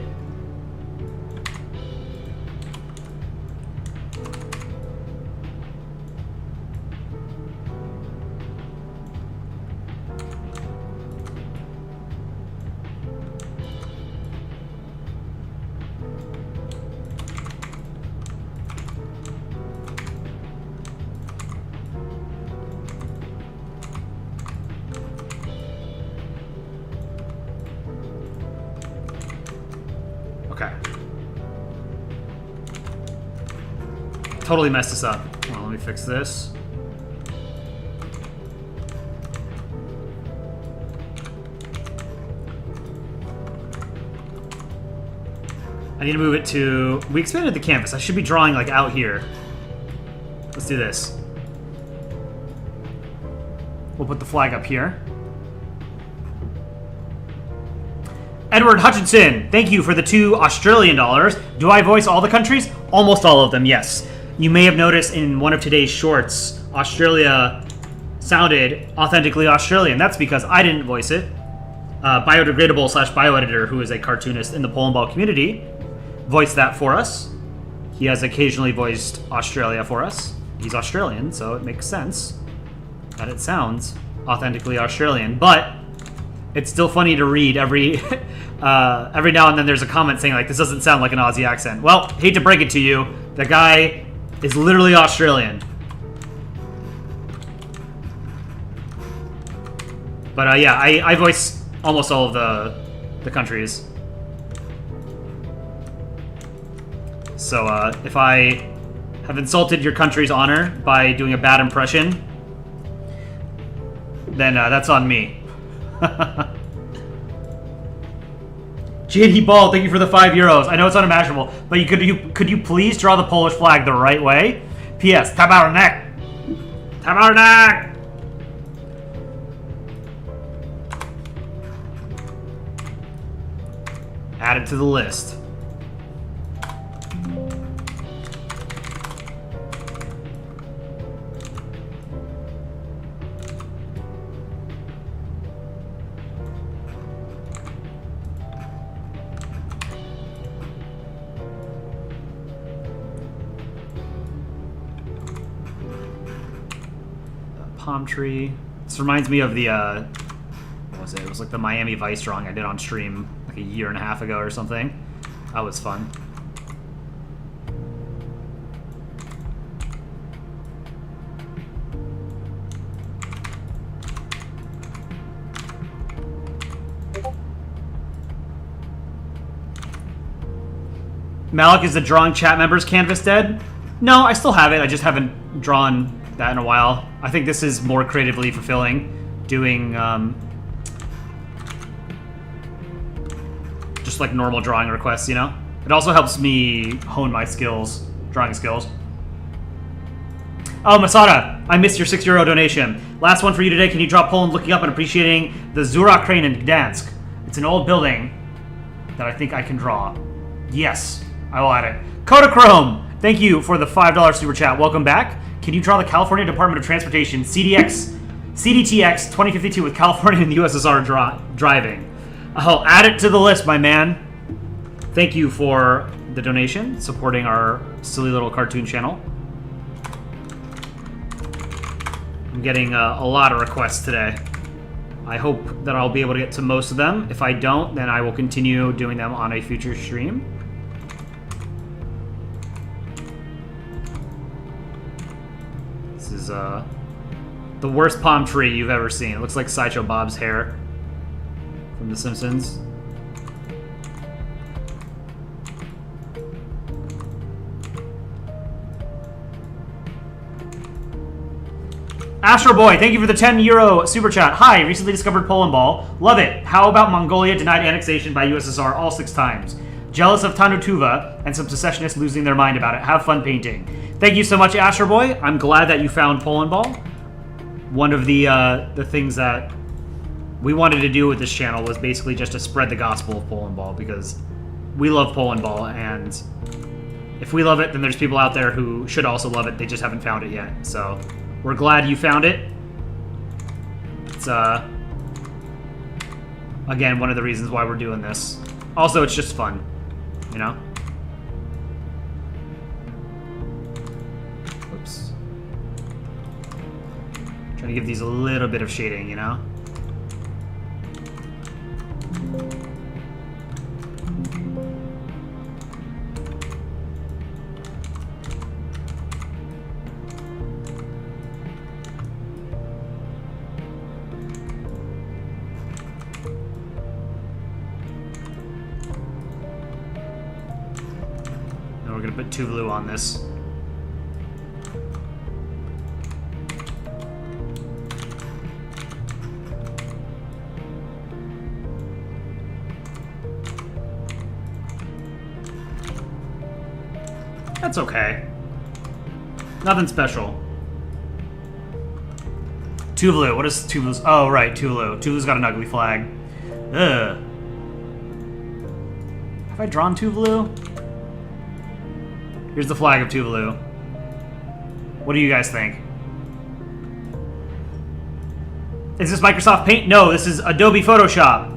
Okay. Totally messed this up. Well, let me fix this. I need to move it to... We expanded the canvas. I should be drawing, like, out here. Let's do this. We'll put the flag up here. Edward Hutchinson, thank you for the $2 Australian. Do I voice all the countries? Almost all of them, yes. You may have noticed in one of today's shorts, Australia sounded authentically Australian. That's because I didn't voice it. Biodegradable/bioeditor, who is a cartoonist in the Polandball community, voiced that for us. He has occasionally voiced Australia for us. He's Australian, so it makes sense that it sounds authentically Australian. But it's still funny to read every now and then there's a comment saying, like, this doesn't sound like an Aussie accent. Well, hate to break it to you, the guy is literally Australian. But yeah, I voice almost all of the countries. So if I have insulted your country's honor by doing a bad impression, then that's on me. JD Ball, thank you for the €5. I know it's unimaginable, but could you please draw the Polish flag the right way? P.S. Tabarnak! Tabarnak! Add it to the list. Palm tree. This reminds me of the what was it? It was like the Miami Vice drawing I did on stream like a year and a half ago or something. That was fun. Malik, is the drawing chat members canvas dead? No, I still have it. I just haven't drawn that in a while. I think this is more creatively fulfilling, doing just like normal drawing requests, you know? It also helps me hone my skills, drawing skills. Oh, Masada, I missed your €6 donation. Last one for you today. Can you draw Poland looking up and appreciating the Zura crane in Gdansk? It's an old building that I think I can draw. Yes, I will add it. Kodachrome, thank you for the $5 super chat. Welcome back. Can you draw the California Department of Transportation CDTX 2052 with California and the USSR driving? I'll add it to the list, my man. Thank you for the donation, supporting our silly little cartoon channel. I'm getting a lot of requests today. I hope that I'll be able to get to most of them. If I don't, then I will continue doing them on a future stream. This is the worst palm tree you've ever seen. It looks like Sideshow Bob's hair from The Simpsons. Astro Boy, thank you for the €10 super chat. Hi, recently discovered Polandball. Love it. How about Mongolia denied annexation by USSR all 6 times? Jealous of Tanutuva and some secessionists losing their mind about it. Have fun painting. Thank you so much, Astro Boy. I'm glad that you found Polandball. one of the things that we wanted to do with this channel was basically just to spread the gospel of Polandball, because we love Polandball, and if we love it, then there's people out there who should also love it. They just haven't found it yet. So we're glad you found it. It's again, one of the reasons why we're doing this. Also, it's just fun, you know? Oops. Trying to give these a little bit of shading, you know? We're gonna put Tuvalu on this. That's okay. Nothing special. Tuvalu, what is Tuvalu's? Oh, right, Tuvalu. Tuvalu's got an ugly flag. Ugh. Have I drawn Tuvalu? Here's the flag of Tuvalu. What do you guys think? Is this Microsoft Paint? No, this is Adobe Photoshop.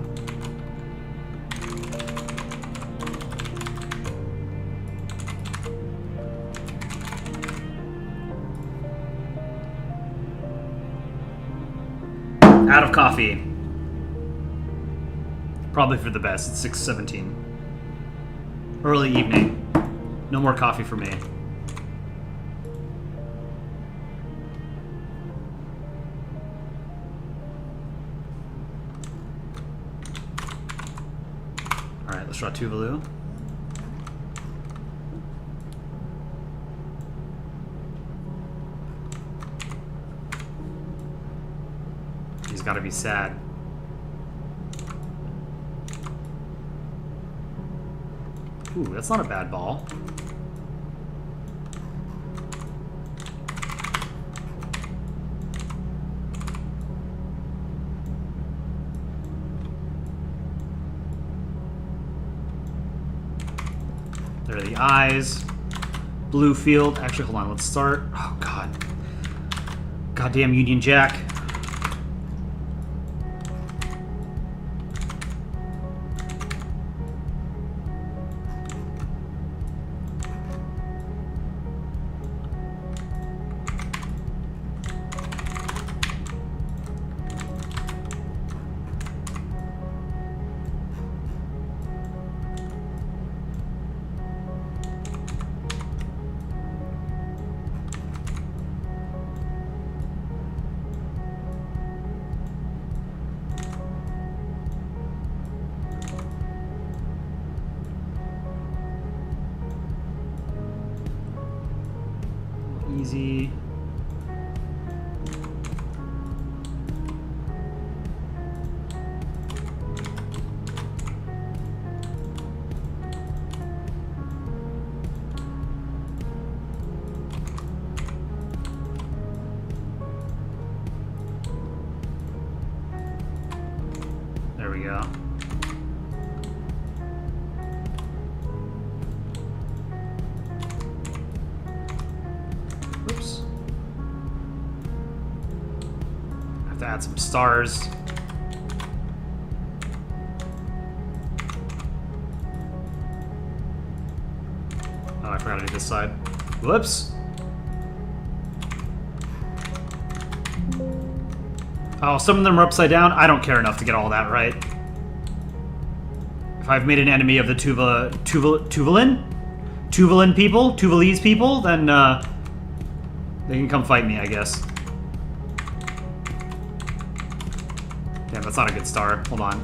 Out of coffee. Probably for the best. It's 6:17. Early evening. No more coffee for me. Alright, let's draw Tuvalu. He's gotta be sad. Ooh, that's not a bad ball. There are the eyes. Blue field. Actually, hold on. Let's start. Oh, God. Goddamn Union Jack. Easy. There we go. Oops. Have to add some stars. Oh, I forgot to do this side. Whoops. Oh, some of them are upside down. I don't care enough to get all that right. If I've made an enemy of the Tuvalan people, Tuvalese people, then they can come fight me, I guess. Damn, that's not a good star. Hold on.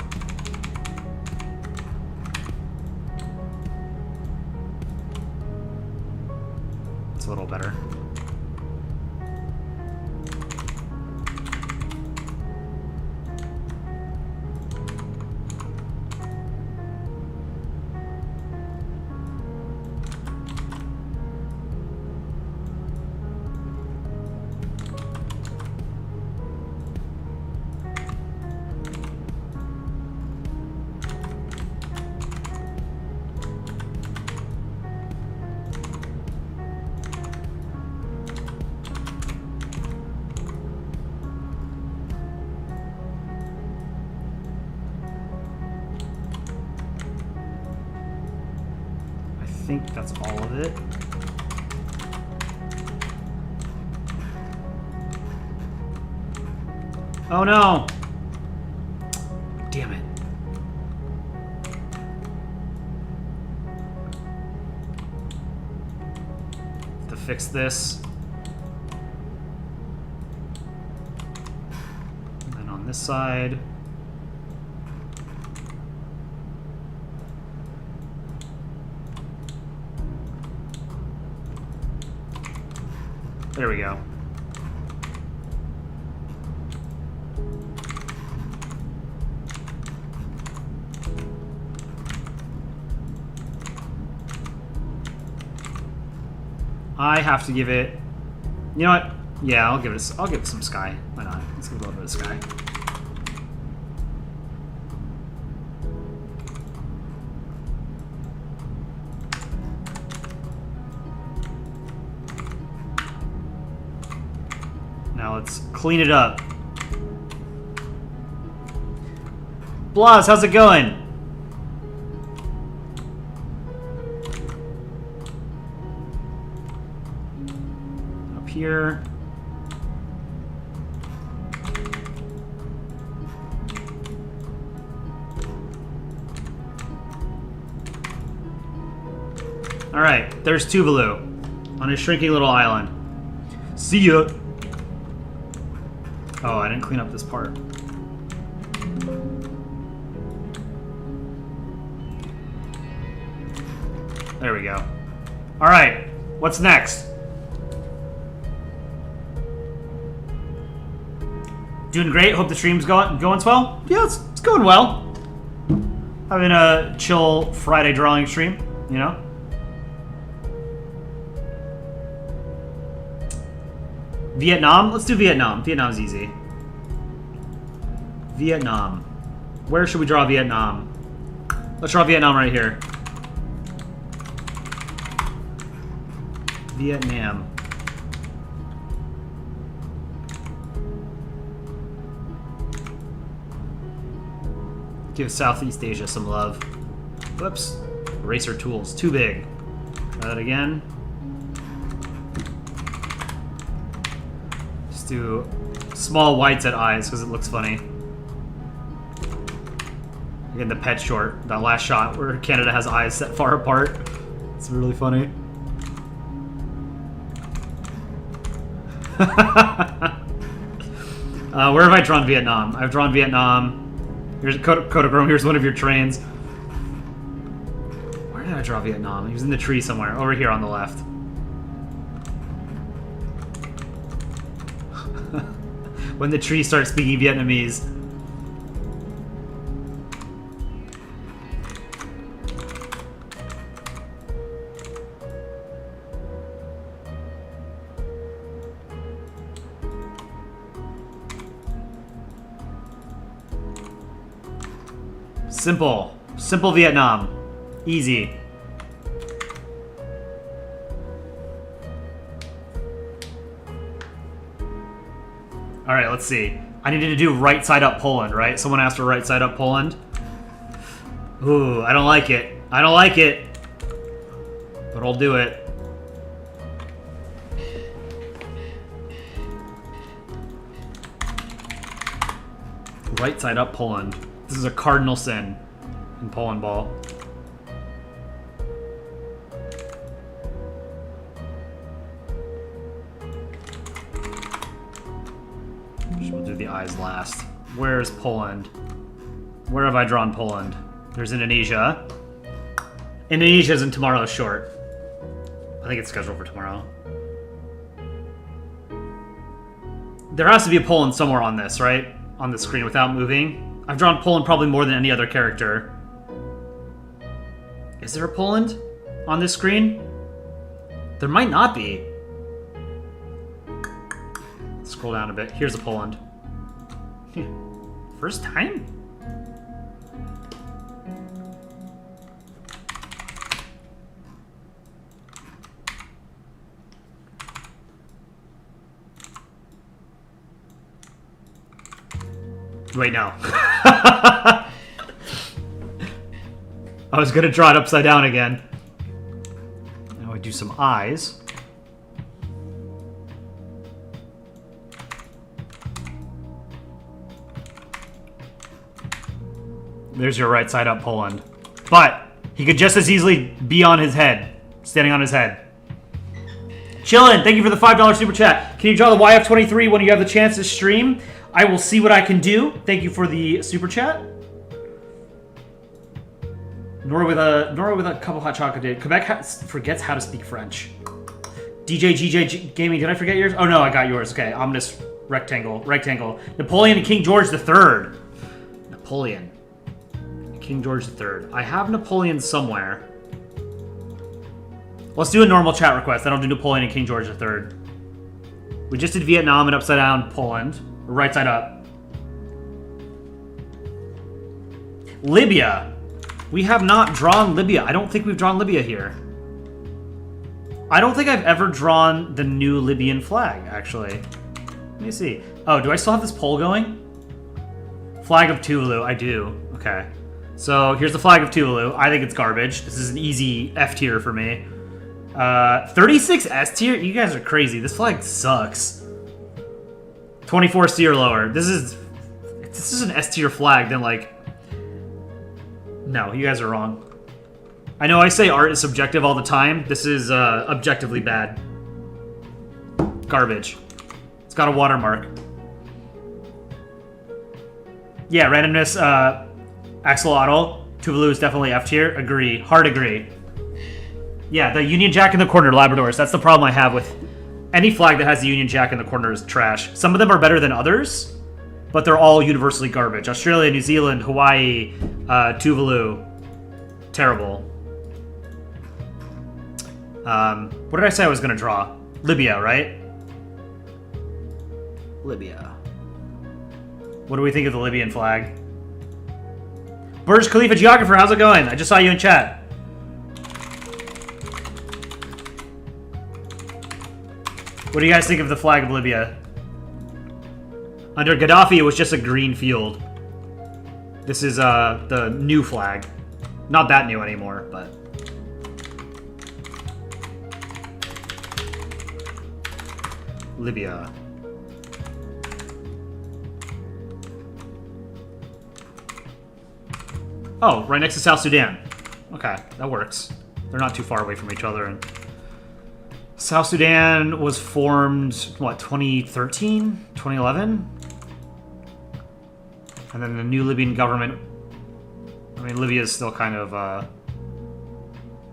It's a little better. think that's all of it. Oh no! Damn it. To fix this. And then on this side. There we go. I have to give it. You know what? Yeah, I'll give it some sky. Why not? Let's give it a little bit of sky. Now let's clean it up. Blas, how's it going? Up here. All right, there's Tuvalu on his shrinking little island. See ya. Oh, I didn't clean up this part. There we go. All right, what's next? Doing great. Hope the stream's going well. Yeah, it's going well. Having a chill Friday drawing stream, you know. Vietnam? Let's do Vietnam. Vietnam's easy. Vietnam. Where should we draw Vietnam? Let's draw Vietnam right here. Vietnam. Give Southeast Asia some love. Whoops. Eraser tools. Too big. Try that again. Do small whites at eyes because it looks funny. Again, the pet short, that last shot where Canada has eyes set far apart. It's really funny. Where have I drawn Vietnam? I've drawn Vietnam. Here's Kodachrome. Here's one of your trains. Where did I draw Vietnam? He was in the tree somewhere. Over here on the left. When the tree starts speaking Vietnamese. Simple. Simple Vietnam. Easy. All right, let's see. I needed to do right side up Poland, right? Someone asked for right side up Poland. Ooh, I don't like it. I don't like it. But I'll do it. Right side up Poland. This is a cardinal sin in Polandball. We'll do the eyes last. Where's Poland? Where have I drawn Poland? There's Indonesia. Indonesia's in tomorrow's short. I think it's scheduled for tomorrow. There has to be a Poland somewhere on this, right? On the screen without moving. I've drawn Poland probably more than any other character. Is there a Poland on this screen? There might not be. Scroll down a bit. Here's a Poland. First time? Wait, no. I was gonna draw it upside down again. do some eyes. There's your right side up Poland. But he could just as easily be on his head. Standing on his head. Chillin', thank you for the $5 super chat. Can you draw the YF23 when you have the chance to stream? I will see what I can do. Thank you for the super chat. Norway with a cup of hot chocolate. Quebec forgets how to speak French. DJ GJ Gaming, did I forget yours? Oh no, I got yours. Okay, ominous rectangle. Napoleon and King George III. Napoleon. King George III. I have Napoleon somewhere. Let's do a normal chat request. I don't do Napoleon and King George III. We just did Vietnam and upside down Poland. Right side up. Libya. We have not drawn Libya. I don't think we've drawn Libya here. I don't think I've ever drawn the new Libyan flag, actually. Let me see. Oh, do I still have this poll going? Flag of Tuvalu. I do. Okay. So here's the flag of Tuvalu. I think it's garbage. This is an easy F tier for me. 36 S tier? You guys are crazy. This flag sucks. 24 C or lower. This is an S tier flag, then like... No, you guys are wrong. I know I say art is subjective all the time. This is objectively bad. Garbage. It's got a watermark. Yeah, randomness, axolotl. Tuvalu is definitely F tier. Agree. Hard agree. Yeah, the Union Jack in the corner, Labradors. That's the problem I have with any flag that has the Union Jack in the corner is trash. Some of them are better than others, but they're all universally garbage. Australia, New Zealand, Hawaii, Tuvalu. Terrible. What did I say I was going to draw? Libya, right? Libya. What do we think of the Libyan flag? Burj Khalifa Geographer, how's it going? I just saw you in chat. What do you guys think of the flag of Libya? Under Gaddafi, it was just a green field. This is the new flag. Not that new anymore, but... Libya. Oh, right next to South Sudan. Okay, that works. They're not too far away from each other. And South Sudan was formed, what, 2013? 2011? And then the new Libyan government... I mean, Libya is still kind of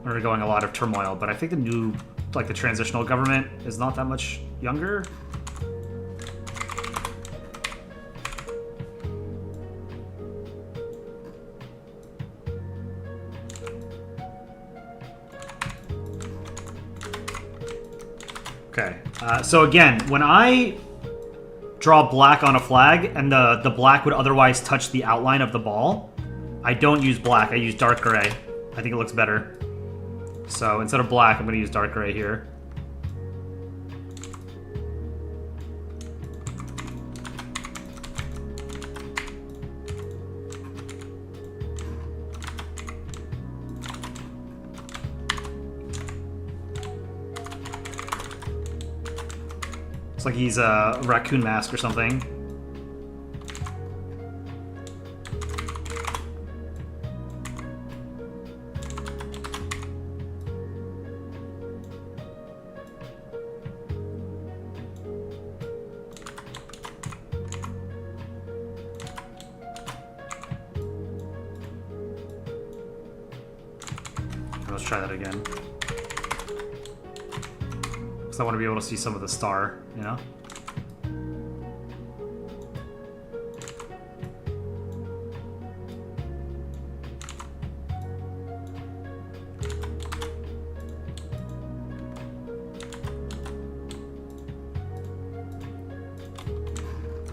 undergoing a lot of turmoil, but I think the new, like, the transitional government is not that much younger. Okay, so again, when I draw black on a flag and the black would otherwise touch the outline of the ball, I don't use black, I use dark gray. I think it looks better. So instead of black, I'm going to use dark gray here. Looks like he's a raccoon mask or something. Let's try that again. Because I want to be able to see some of the star, you know?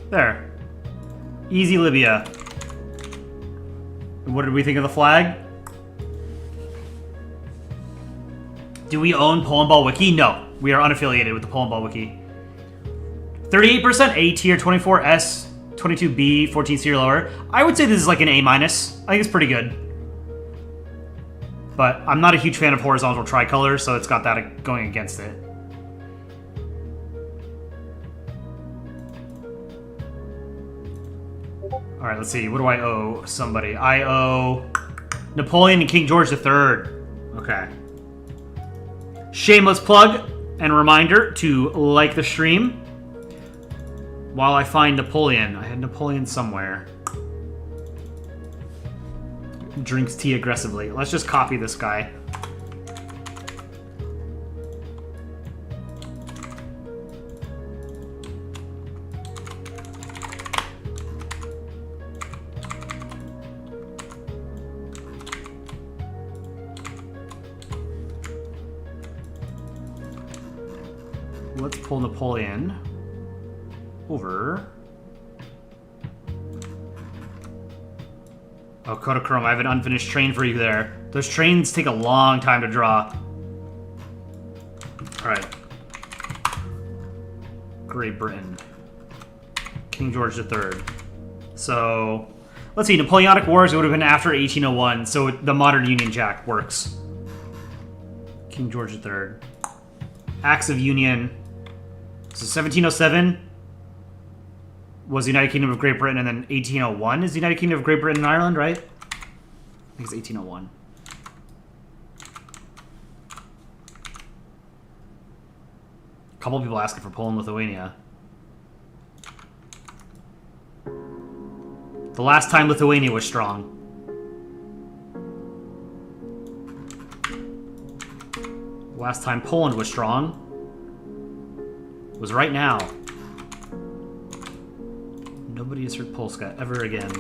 There. Easy Libya. And what did we think of the flag? Do we own Polandball Wiki? No. We are unaffiliated with the Polandball Wiki. 38% A tier, 24S, 22B, 14C or lower. I would say this is like an A-. I think it's pretty good. But I'm not a huge fan of horizontal tricolor, so it's got that going against it. Alright, let's see. What do I owe somebody? I owe Napoleon and King George III. Okay. Shameless plug and reminder to like the stream while I find Napoleon. I had Napoleon somewhere. Drinks tea aggressively. Let's just copy this guy. Let's pull Napoleon over. Oh, Kodachrome, I have an unfinished train for you there. Those trains take a long time to draw. Alright. Great Britain. King George III. So, let's see, Napoleonic Wars, it would have been after 1801, so the modern Union Jack works. King George III. Acts of Union. So 1707 was the United Kingdom of Great Britain, and then 1801 is the United Kingdom of Great Britain and Ireland, right? I think it's 1801. A couple people asking for Poland, Lithuania. The last time Lithuania was strong. Last time Poland was strong was right now. Nobody has heard Polska ever again.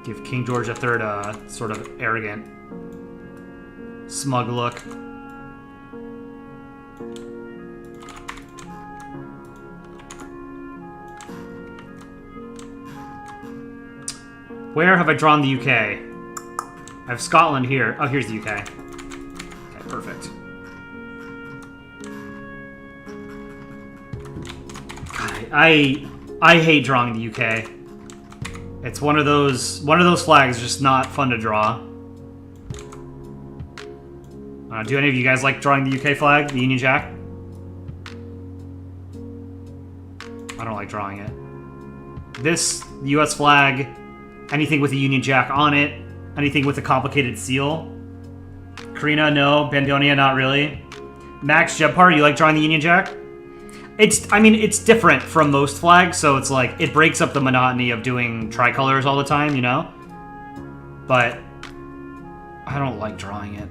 Give King George III a sort of arrogant, smug look. Where have I drawn the UK? I have Scotland here. Oh, here's the UK. Okay, perfect. God, I hate drawing the UK. It's one of those flags just not fun to draw. Do any of you guys like drawing the UK flag, the Union Jack? I don't like drawing it. This US flag, anything with a Union Jack on it, anything with a complicated seal. Karina, no. Bandonia, not really. Max Jebpar, you like drawing the Union Jack? It's different from most flags, so it's like, it breaks up the monotony of doing tricolors all the time, you know? But I don't like drawing it.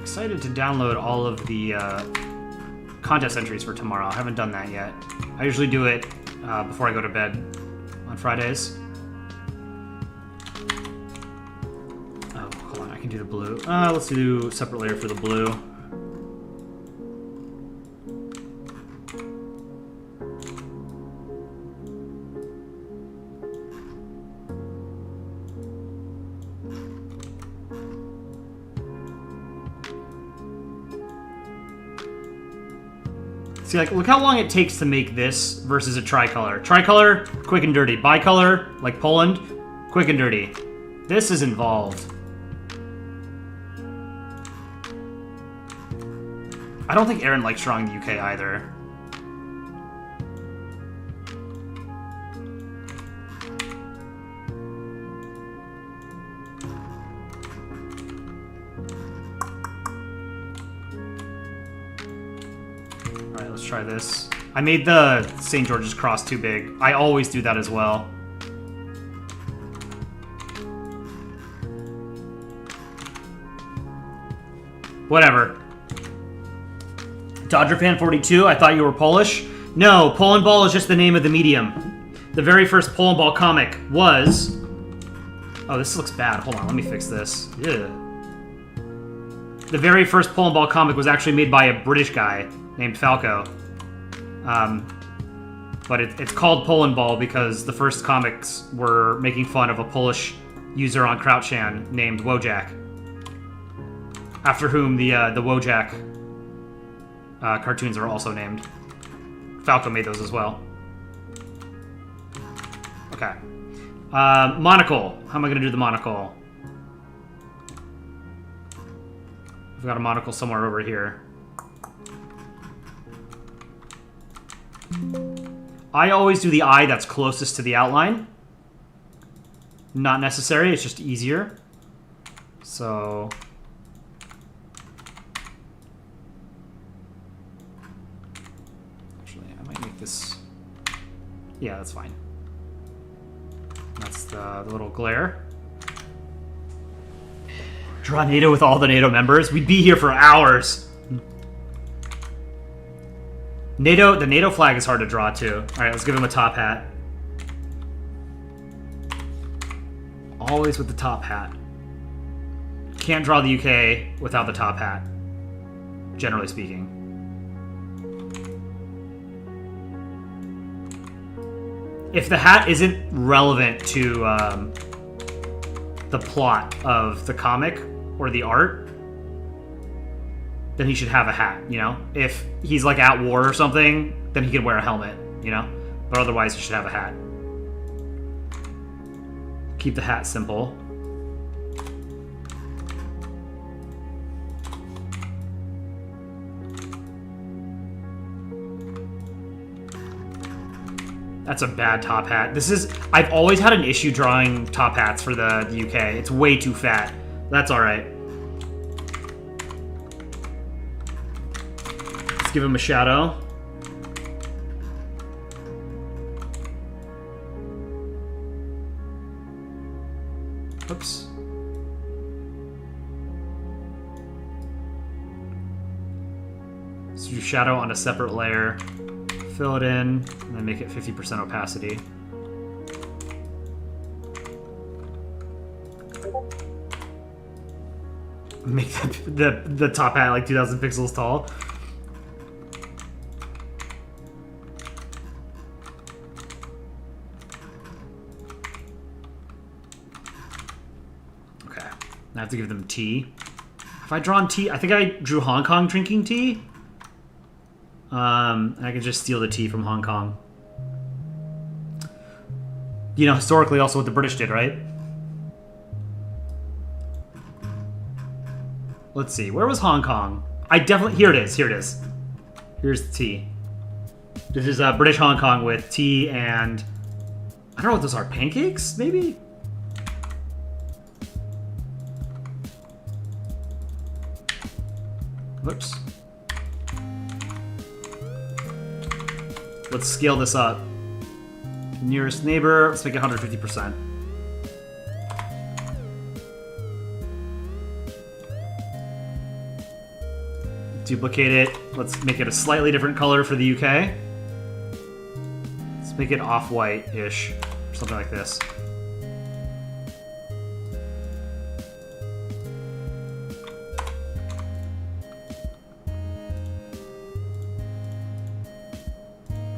Excited to download all of the contest entries for tomorrow. I haven't done that yet. I usually do it before I go to bed on Fridays. Oh, hold on. I can do the blue. Let's do a separate layer for the blue. See, like, look how long it takes to make this versus a tricolor. Tricolor, quick and dirty. Bicolor, like Poland, quick and dirty. This is involved. I don't think Aaron likes drawing the UK either. Try this. I made the St. George's Cross too big. I always do that as well. Whatever. Dodger fan 42, I thought you were Polish. No, Polandball is just the name of the medium. The very first Polandball comic was... Oh, this looks bad. Hold on, let me fix this. Yeah. The very first Polandball comic was actually made by a British guy named Falco. But it's called Polandball because the first comics were making fun of a Polish user on Crouchan named Wojak. After whom the Wojak cartoons are also named. Falco made those as well. Okay. Monocle. How am I going to do the monocle? I've got a monocle somewhere over here. I always do the eye that's closest to the outline. Not necessary, it's just easier. So... Actually, I might make this... Yeah, that's fine. That's the little glare. Draw NATO with all the NATO members? We'd be here for hours. NATO, the NATO flag is hard to draw too. Alright, let's give him a top hat. Always with the top hat. Can't draw the UK without the top hat. Generally speaking. If the hat isn't relevant to the plot of the comic or the art, then he should have a hat, you know? If he's like at war or something, then he could wear a helmet, you know? But otherwise he should have a hat. Keep the hat simple. That's a bad top hat. This is... I've always had an issue drawing top hats for the UK. It's way too fat. That's alright. Let's give him a shadow. Oops. Let's do shadow on a separate layer. Fill it in, and then make it 50% opacity. Make the top hat like 2,000 pixels tall. Okay, I have to give them tea. Have I drawn tea? I think I drew Hong Kong drinking tea. I can just steal the tea from Hong Kong. You know, historically also what the British did, right? Let's see, where was Hong Kong? I definitely... Here it is, here it is. Here's the tea. This is British Hong Kong with tea and... I don't know what those are, pancakes, maybe? Whoops. Let's scale this up. Nearest neighbor, let's make it 150%. Duplicate it. Let's make it a slightly different color for the UK. Let's make it off-white-ish, something like this.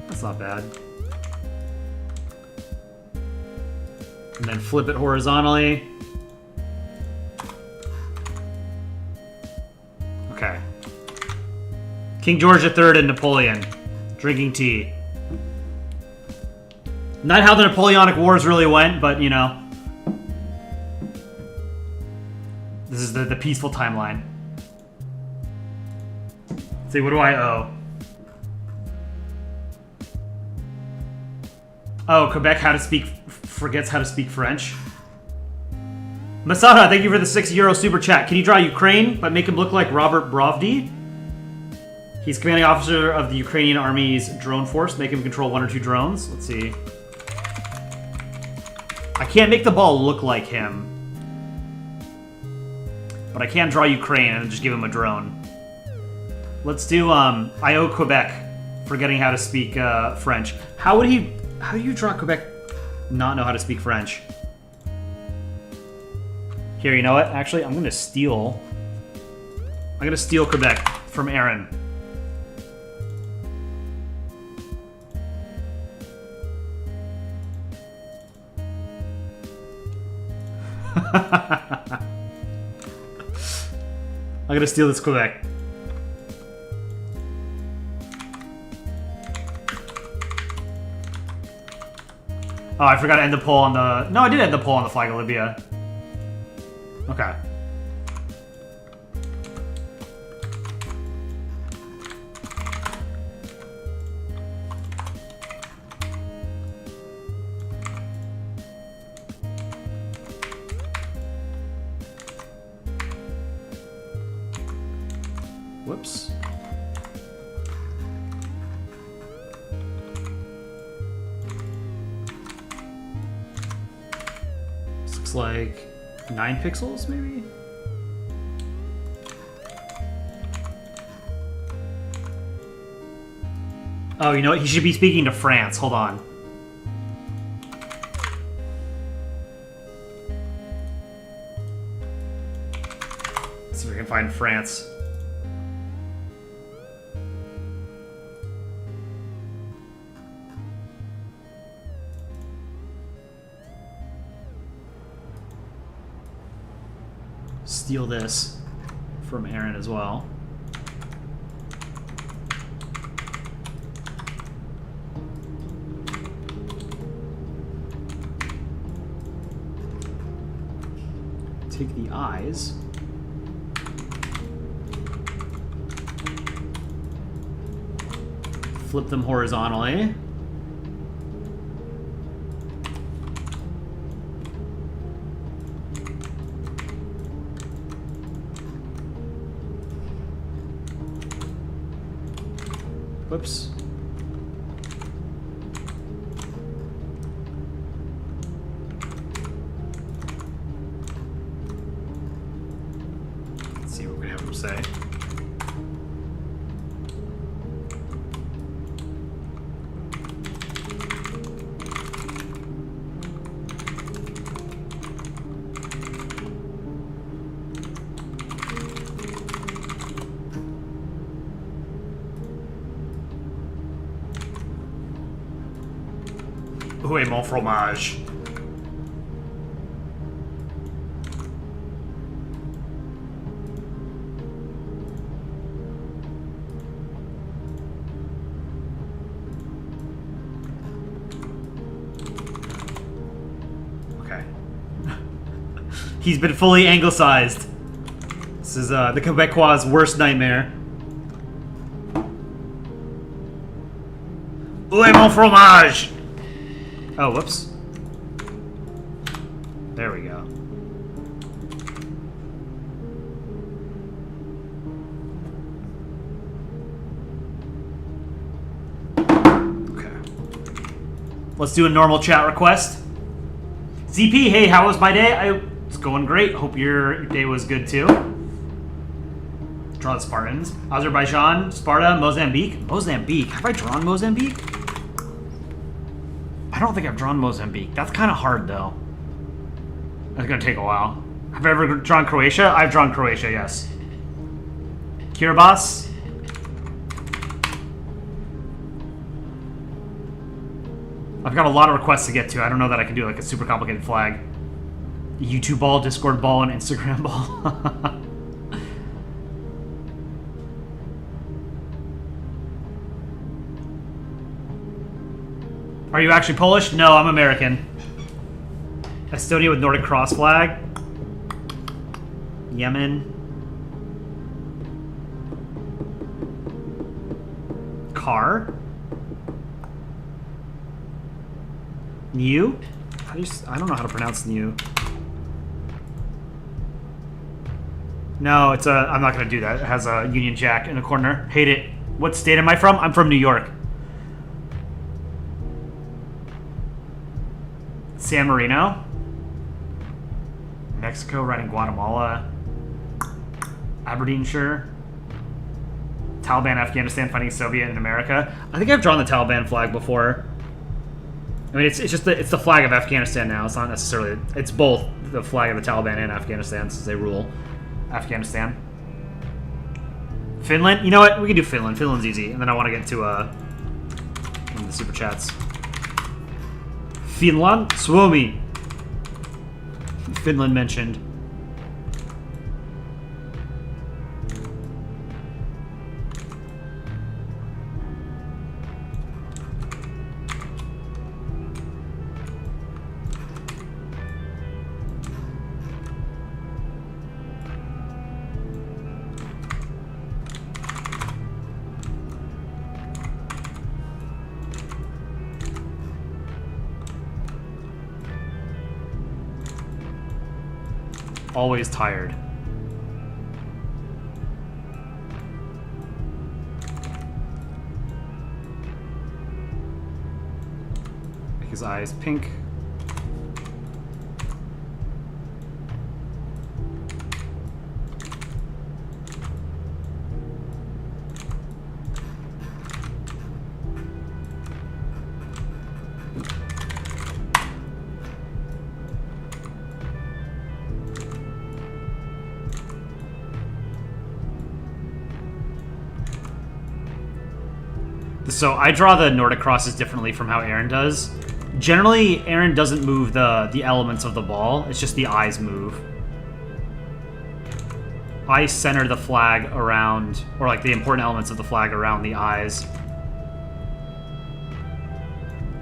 That's not bad. And then flip it horizontally. Okay. King George III and Napoleon. Drinking tea. Not how the Napoleonic Wars really went, but, you know. This is the peaceful timeline. Let's see, what do I owe? Oh, Quebec forgets how to speak French. Masada, thank you for the €6 super chat. Can you draw Ukraine, but make him look like Robert Brovdy? He's commanding officer of the Ukrainian army's drone force. Make him control 1 or 2 drones. Let's see. I can't make the ball look like him. But I can draw Ukraine and just give him a drone. Let's do, I owe Quebec, forgetting how to speak French. How do you draw Quebec not know how to speak French? Here, you know what? Actually, I'm gonna steal Quebec from Aaron. I'm gonna steal this Quebec. Oh, I forgot to end the poll on the... No, I did end the poll on the flag of Libya. Okay. Whoops. This looks like 9 pixels, maybe? Oh, you know what? He should be speaking to France. Hold on. Let's see if we can find France. Steal this from Aaron as well. Take the eyes. Flip them horizontally. Whoops. Let's see what we have him say. Où est mon fromage? Okay. He's been fully anglicized. This is the Quebecois' worst nightmare. Où est mon fromage? Oh, whoops. There we go. Okay. Let's do a normal chat request. ZP, hey, how was my day? It's going great. Hope your day was good too. Draw the Spartans. Azerbaijan, Sparta, Mozambique. Mozambique. Have I drawn Mozambique? I don't think I've drawn Mozambique. That's kind of hard, though. That's going to take a while. Have I ever drawn Croatia? I've drawn Croatia, yes. Kiribati. I've got a lot of requests to get to. I don't know that I can do like a super complicated flag. YouTube ball, Discord ball, and Instagram ball. Are you actually Polish? No, I'm American. Estonia with Nordic Cross flag. Yemen. Car. New? I don't know how to pronounce new. No, it's a... I'm not going to do that. It has a Union Jack in the corner. Hate it. What state am I from? I'm from New York. San Marino. Mexico, right in Guatemala. Aberdeenshire. Taliban, Afghanistan fighting Soviet in America. I think I've drawn the Taliban flag before. I mean, it's just it's the flag of Afghanistan now. It's not necessarily... It's both the flag of the Taliban and Afghanistan since they rule Afghanistan. Finland? You know what? We can do Finland. Finland's easy. And then I want to get to one of the super chats. Finland? Suomi. Finland mentioned. Always tired. Make his eyes pink. So I draw the Nordic crosses differently from how Aaron does. Generally, Aaron doesn't move the elements of the ball. It's just the eyes move. I center the flag around, or like the important elements of the flag around the eyes.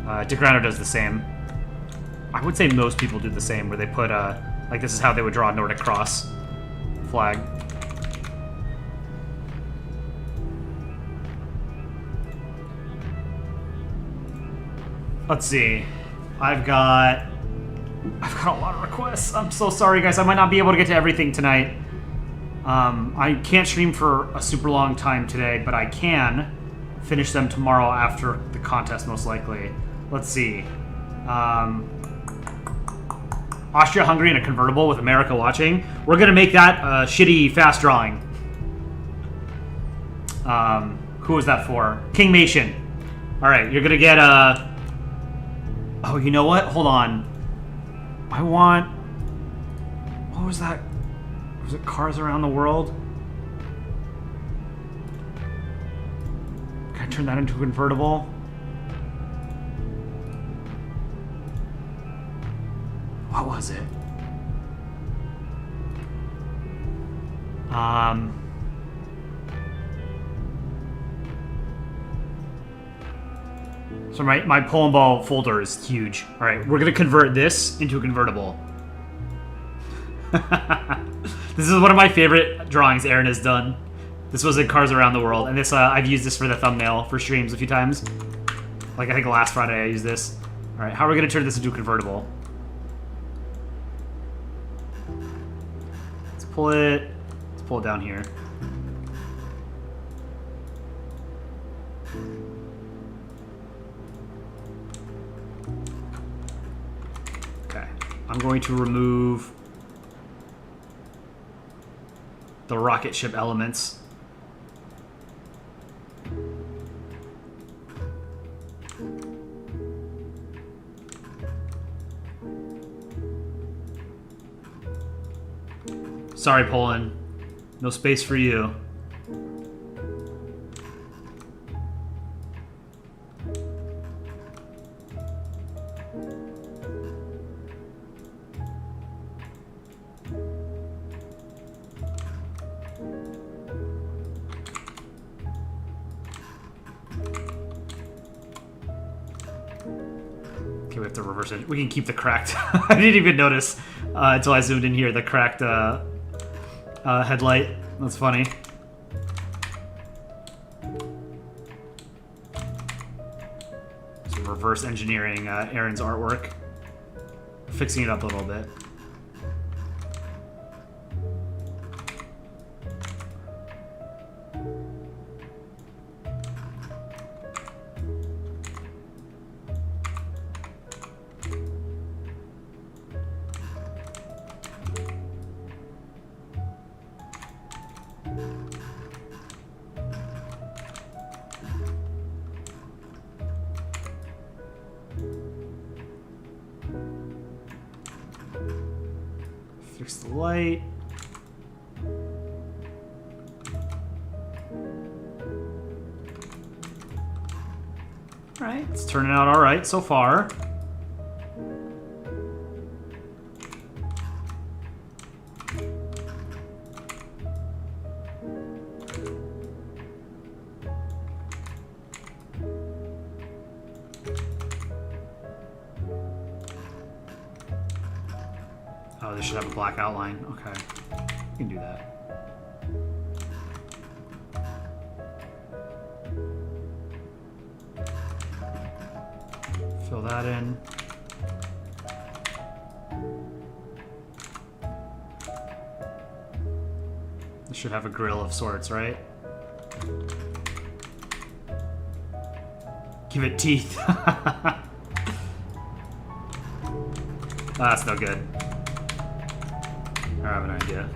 DeGrano does the same. I would say most people do the same, where they put like this is how they would draw a Nordic cross flag. Let's see. I've got a lot of requests. I'm so sorry, guys. I might not be able to get to everything tonight. I can't stream for a super long time today, but I can finish them tomorrow after the contest, most likely. Let's see. Austria-Hungary in a convertible with America watching. We're going to make that a shitty fast drawing. Who was that for? King Mation. All right, you're going to get a... Oh, you know what? Hold on. I want... What was that? Was it Cars Around the World? Can I turn that into a convertible? What was it? So my Polandball folder is huge. All right, we're gonna convert this into a convertible. This is one of my favorite drawings Aaron has done. This was in Cars Around the World, and this I've used this for the thumbnail for streams a few times. Like I think last Friday I used this. All right, how are we gonna turn this into a convertible? Let's pull it down here. I'm going to remove the rocket ship elements. Sorry, Poland. No space for you. Okay, we have to reverse it. We can keep the cracked. I didn't even notice until I zoomed in here, the cracked headlight. That's funny. So reverse engineering Aaron's artwork. Fixing it up a little bit. Fix the light. Alright, it's turning out alright so far. Oh, they should have a black outline. Okay, you can do that. Fill that in. This should have a grill of sorts, right? Give it teeth. That's no good. I have an idea.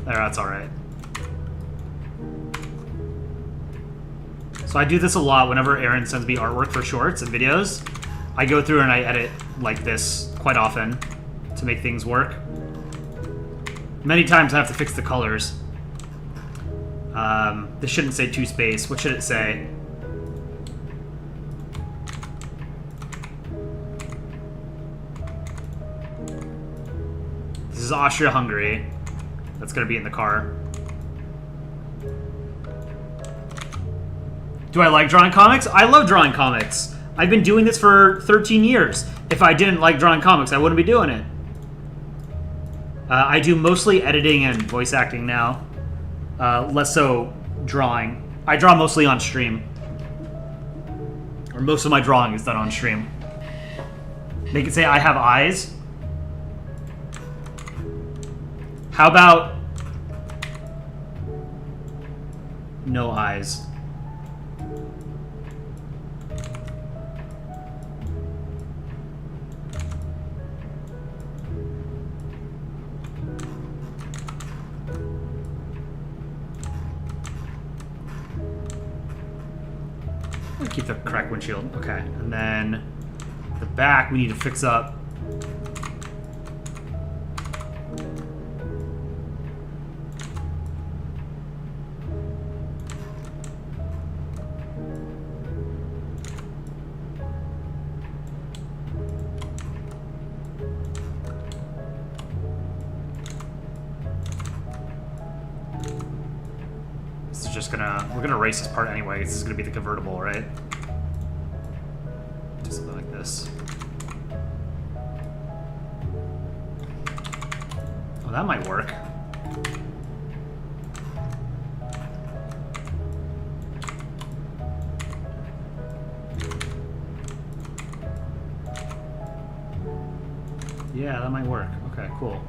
There, that's alright. So I do this a lot whenever Aaron sends me artwork for shorts and videos. I go through and I edit like this quite often to make things work. Many times I have to fix the colors. This shouldn't say 2 space. What should it say? This is Austria-Hungary. That's going to be in the car. Do I like drawing comics? I love drawing comics. I've been doing this for 13 years. If I didn't like drawing comics, I wouldn't be doing it. I do mostly editing and voice acting now. Less so drawing. I draw mostly on stream. Or most of my drawing is done on stream. Make it say I have eyes. How about no eyes? Keep the cracked windshield. Okay, and then the back we need to fix up. This is just we're gonna race this part anyway. This is gonna be the convertible, right? Something like this. Oh, that might work. Yeah, that might work. Okay, cool.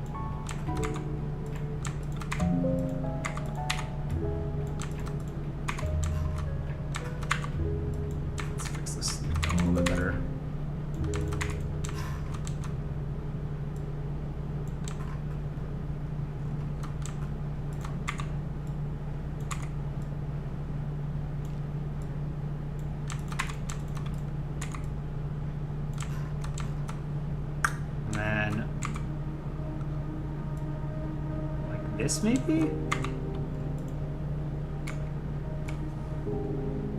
Let's fix this a little bit better. This maybe?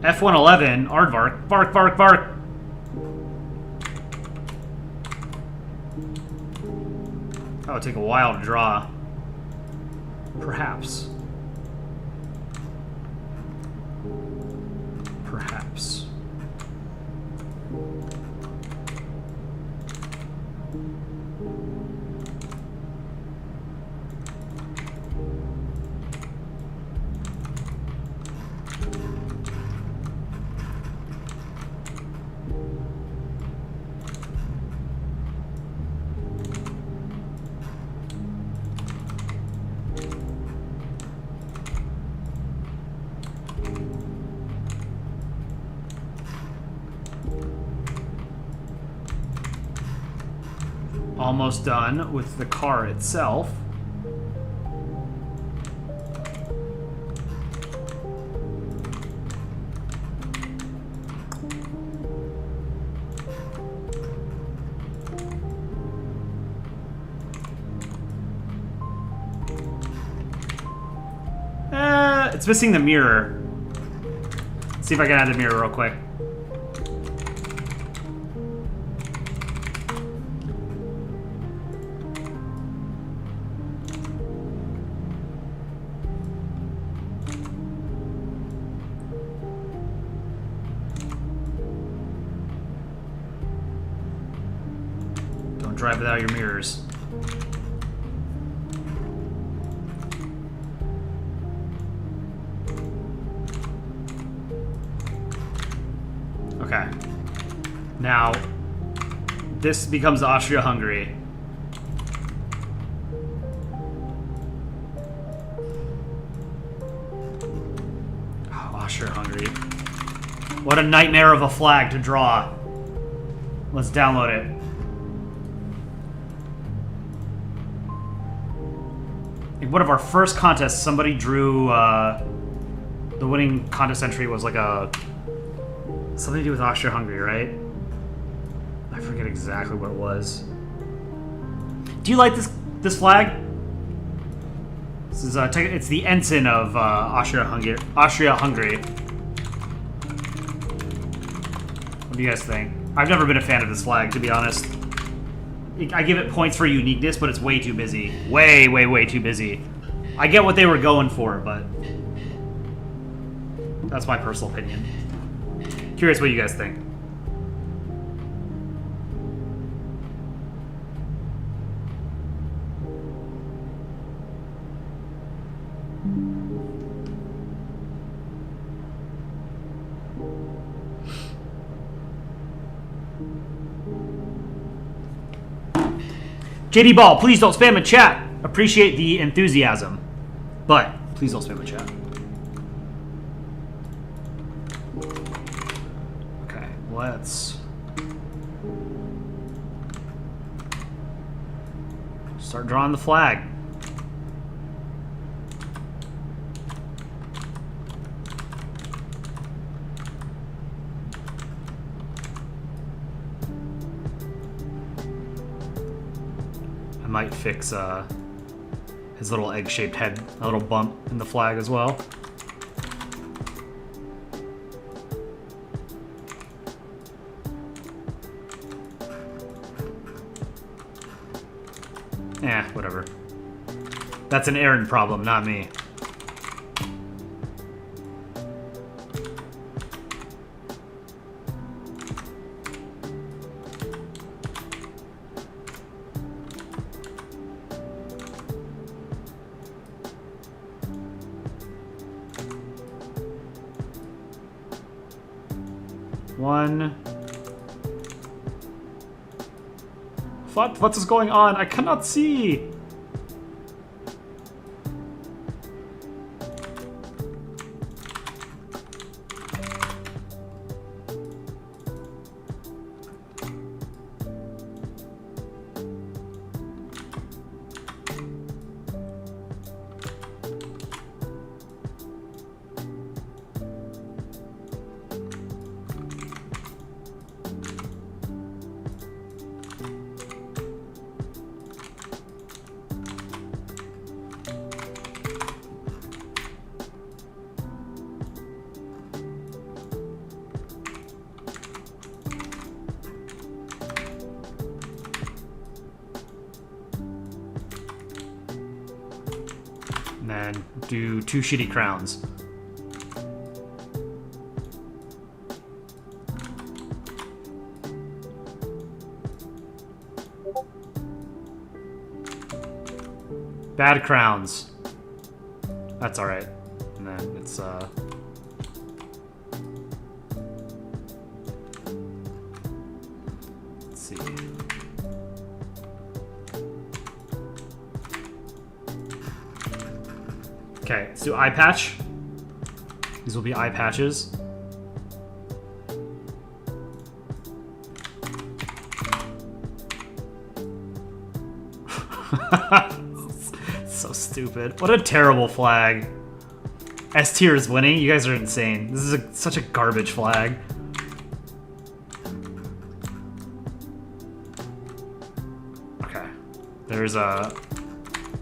F-111, aardvark, bark, bark, bark. That would take a while to draw. Perhaps. Perhaps. Almost done with the car itself. It's missing the mirror. Let's see if I can add the mirror real quick. Don't drive without your mirrors. Okay. Now, this becomes Austria-Hungary. Oh, Austria-Hungary. What a nightmare of a flag to draw. Let's download it. In one of our first contests, somebody drew, the winning contest entry was like a... something to do with Austria-Hungary, right? I forget exactly what it was. Do you like this flag? This is it's the ensign of Austria-Hungary. Austria-Hungary. What do you guys think? I've never been a fan of this flag, to be honest. I give it points for uniqueness, but it's way too busy. Way, way, way too busy. I get what they were going for, but that's my personal opinion. Curious what you guys think. JD Ball, please don't spam a chat. Appreciate the enthusiasm, but please don't spam a chat. Okay, let's start drawing the flag. I might fix his little egg-shaped head, a little bump in the flag as well. Whatever. That's an Aaron problem, not me. What is going on? I cannot see. And then do 2 shitty crowns. Bad crowns. That's alright. And then it's let's see. Okay, let's do eye patch. These will be eye patches. So stupid. What a terrible flag. S tier is winning? You guys are insane. This is such a garbage flag. Okay. There's a...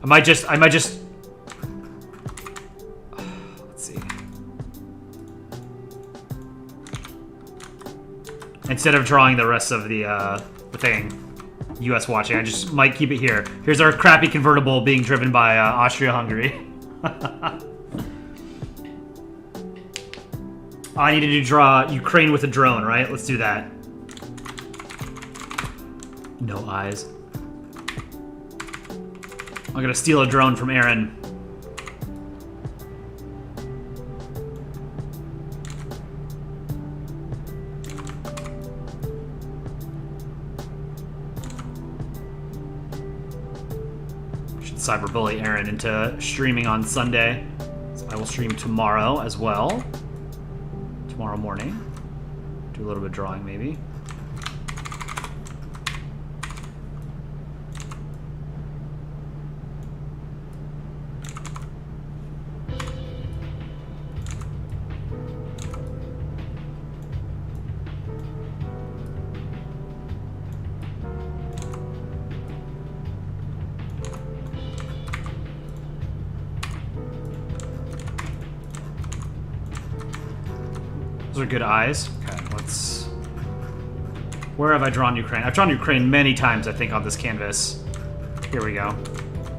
I might just... Let's see. Instead of drawing the rest of the thing. US watching, I just might keep it here. Here's our crappy convertible being driven by Austria-Hungary. I needed to draw Ukraine with a drone, right? Let's do that. No eyes. I'm gonna steal a drone from Aaron. Should cyberbully Aaron into streaming on Sunday. So I will stream tomorrow as well. Tomorrow morning. Do a little bit of drawing, maybe. Those are good eyes. Okay, let's... Where have I drawn Ukraine? I've drawn Ukraine many times, I think, on this canvas. Here we go.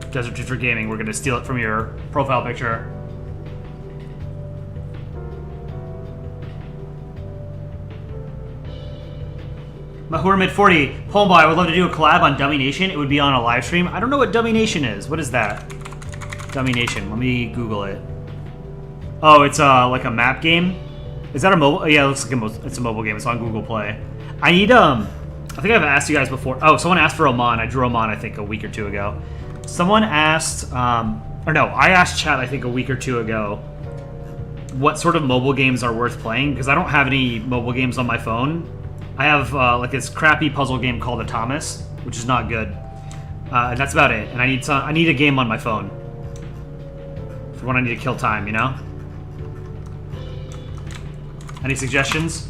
Desert Future Gaming. We're going to steal it from your profile picture. Mahur Mid40. Polandball, I would love to do a collab on Dummy Nation. It would be on a live stream. I don't know what Dummy Nation is. What is that? Dummy Nation. Let me Google it. Oh, it's like a map game? Is that a mobile? Oh, yeah, it looks like it's a mobile game. It's on Google Play. I need, I think I've asked you guys before. Oh, someone asked for Oman. I drew Oman, I think, a week or two ago. Someone asked, or no, I asked chat, I think, a week or two ago, what sort of mobile games are worth playing, because I don't have any mobile games on my phone. I have, like, this crappy puzzle game called Atomus, which is not good. And that's about it. And I need a game on my phone for when I need to kill time, you know? Any suggestions?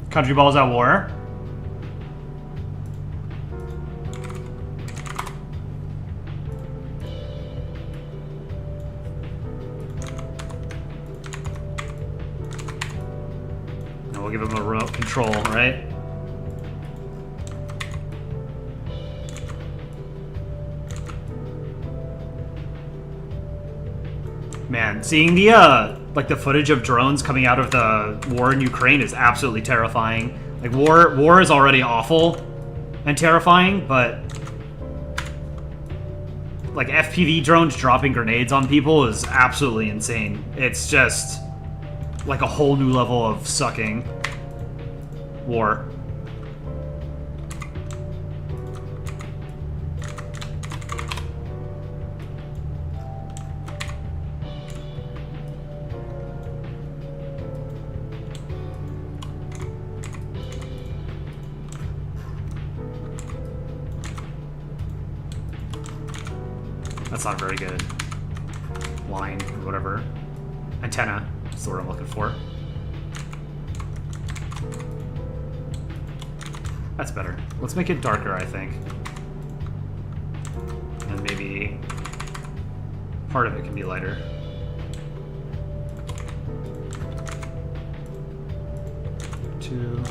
Country Ball's at war. Give him a remote control, right? Man, seeing the like the footage of drones coming out of the war in Ukraine is absolutely terrifying. Like war is already awful and terrifying, but like FPV drones dropping grenades on people is absolutely insane. It's just like a whole new level of sucking. War. That's not very good. Line, or whatever. Antenna. That's the word I'm looking for. That's better. Let's make it darker, I think. And maybe part of it can be lighter. Two.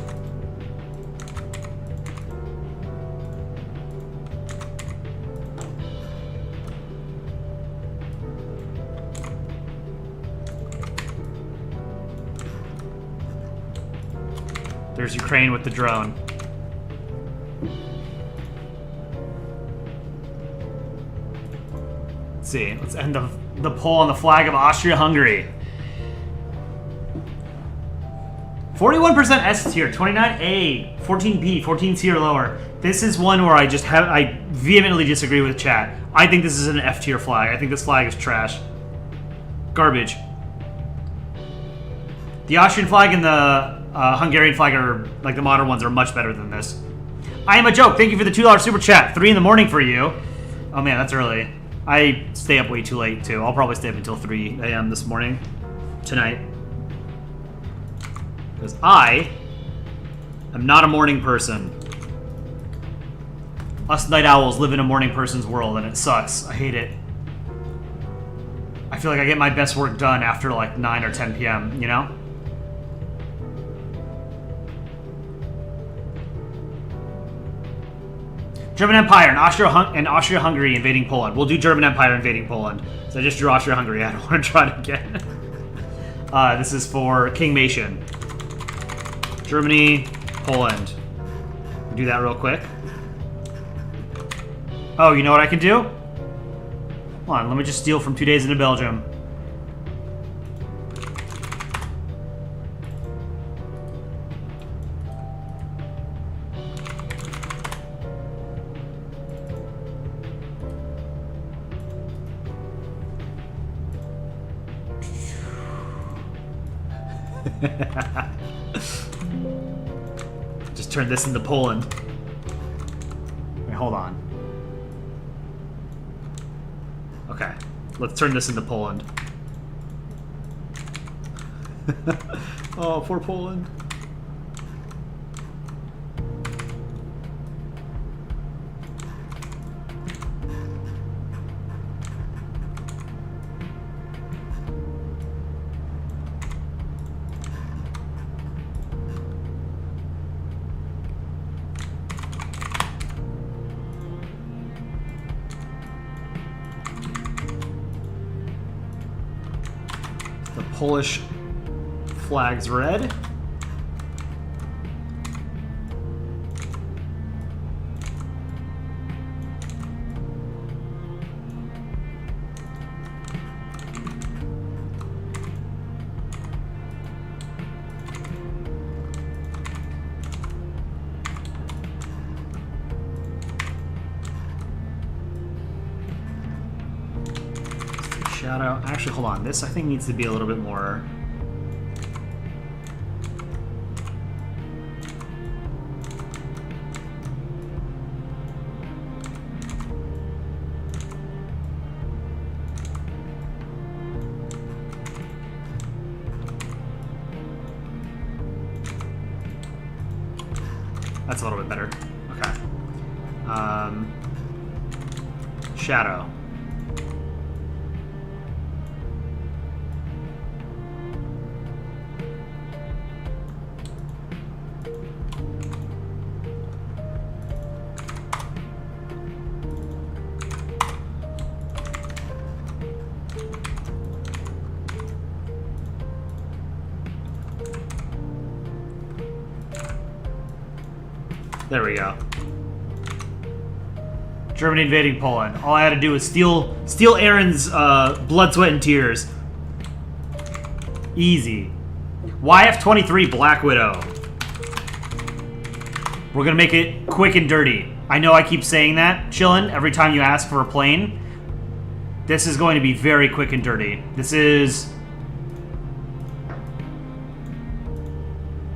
There's Ukraine with the drone. See, let's end the poll on the flag of Austria-Hungary. 41% S tier, 29A, 14B, 14C or lower. This is one where I vehemently disagree with chat. I think this is an F tier flag. I think this flag is trash. Garbage. The Austrian flag and the Hungarian flag are, like the modern ones, are much better than this. I am a joke. Thank you for the $2 super chat. 3 in the morning for you. Oh man, that's early. I stay up way too late, too. I'll probably stay up until 3 a.m. this morning. Tonight. Because I am not a morning person. Us night owls live in a morning person's world, and it sucks. I hate it. I feel like I get my best work done after like 9 or 10 p.m., you know? German Empire and Austria-Hungary invading Poland. We'll do German Empire invading Poland. So I just drew Austria-Hungary. I don't want to try it again. This is for King Mation. Germany, Poland. Do that real quick. Oh, you know what I can do? Hold on, let me just steal from 2 days into Belgium. Just turn this into Poland. Wait, hold on. Okay, let's turn this into Poland. Oh, poor Poland. Polish flag's red. Shadow. Actually, hold on. This, I think, needs to be a little bit more... That's a little bit better. Okay. Shadow. There we go. Germany invading Poland. All I had to do was steal Aaron's blood, sweat, and tears. Easy. YF-23 Black Widow. We're gonna make it quick and dirty. I know I keep saying that, Chillin', every time you ask for a plane. This is going to be very quick and dirty. This is...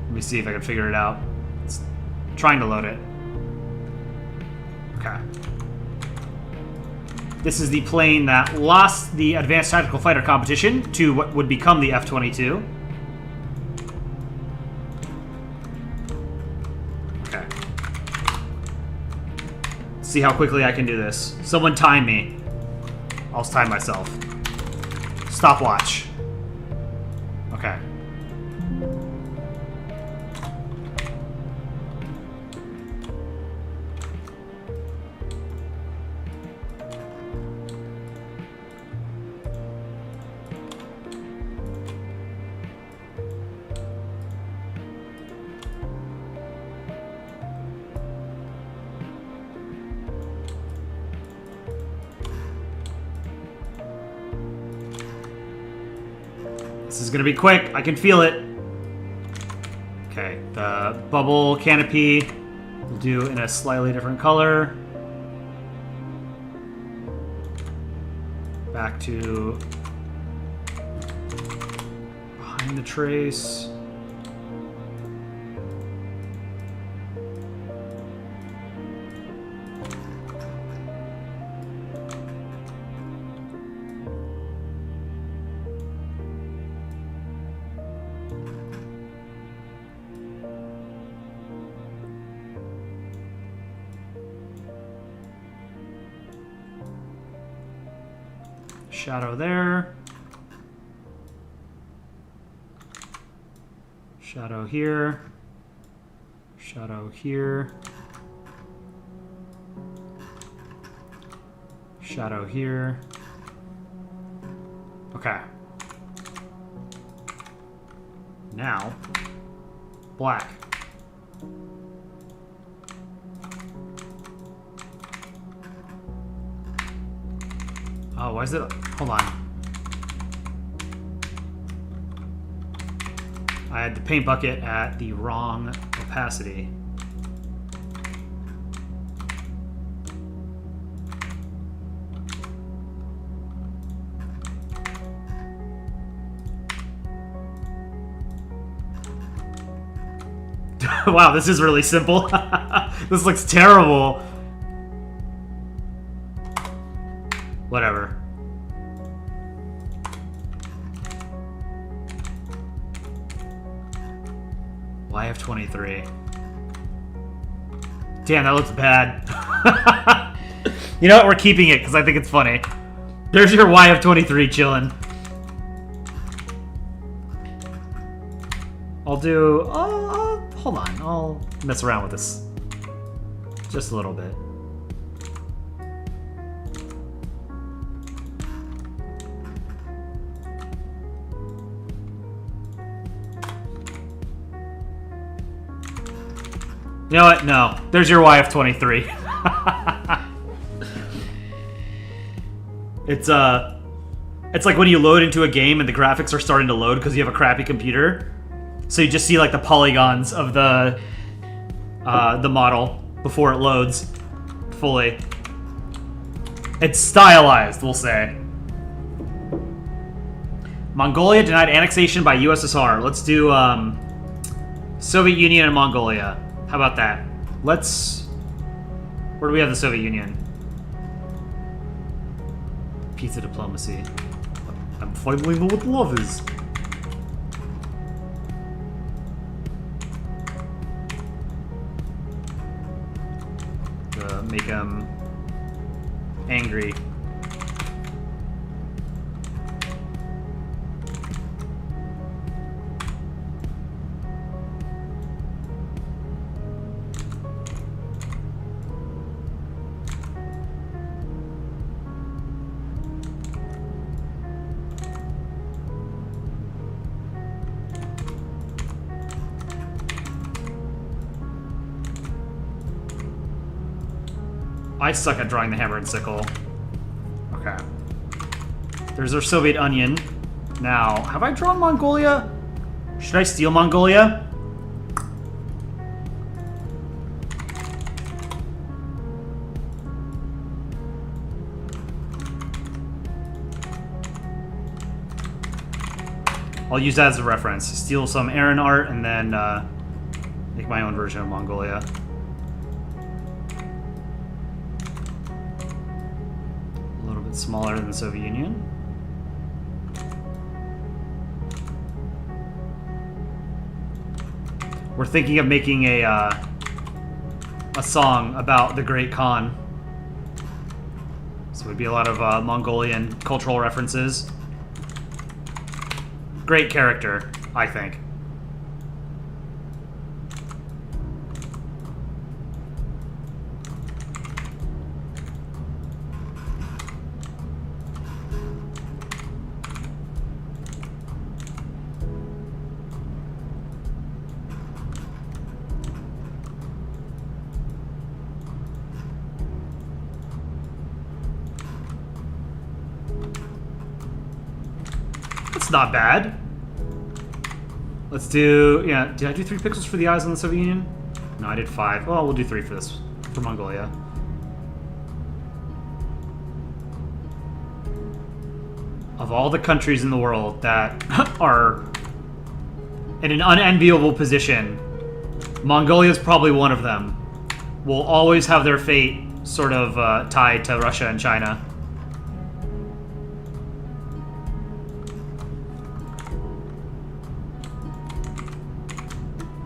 Let me see if I can figure it out. It's trying to load it. Okay. This is the plane that lost the Advanced Tactical Fighter competition to what would become the F-22. Okay. See how quickly I can do this. Someone time me. I'll time myself. Stopwatch. Okay. This is gonna be quick. I can feel it. Okay, the bubble canopy we'll do in a slightly different color. Back to behind the trace. shadow there. Shadow here. Shadow here. Shadow here. Okay. Now, black. Oh, why is it? Hold on. I had the paint bucket at the wrong opacity. Wow, this is really simple. This looks terrible. Whatever. YF23. Damn, that looks bad. You know what? We're keeping it because I think it's funny. There's your YF23 chilling. I'll do... hold on. I'll mess around with this. Just a little bit. You know what? No. There's your YF23. It's like when you load into a game and the graphics are starting to load because you have a crappy computer. So you just see like the polygons of the model before it loads fully. It's stylized, we'll say. Mongolia denied annexation by USSR. Let's do Soviet Union and Mongolia. How about that? Let's... Where do we have the Soviet Union? Pizza diplomacy. I finally know what love is. Make him angry. I suck at drawing the hammer and sickle. Okay. There's our Soviet onion. Now, have I drawn Mongolia? Should I steal Mongolia? I'll use that as a reference. Steal some Aaron art and then make my own version of Mongolia. Smaller than the Soviet Union. We're thinking of making a song about the Great Khan. So it would be a lot of Mongolian cultural references. Great character, I think. Not bad. Let's do, yeah, did I do 3 pixels for the eyes on the Soviet Union? No, I did 5. Well, we'll do 3 for this, for Mongolia. Of all the countries in the world that are in an unenviable position, Mongolia is probably one of them. Will always have their fate sort of tied to Russia and China.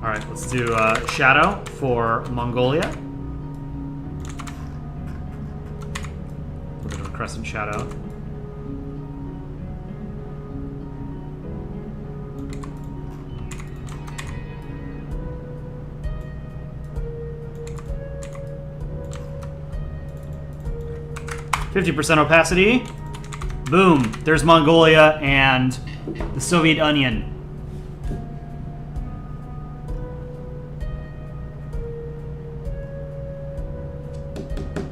Alright, let's do Shadow for Mongolia. A little bit of a crescent shadow. 50% opacity. Boom. There's Mongolia and the Soviet Onion.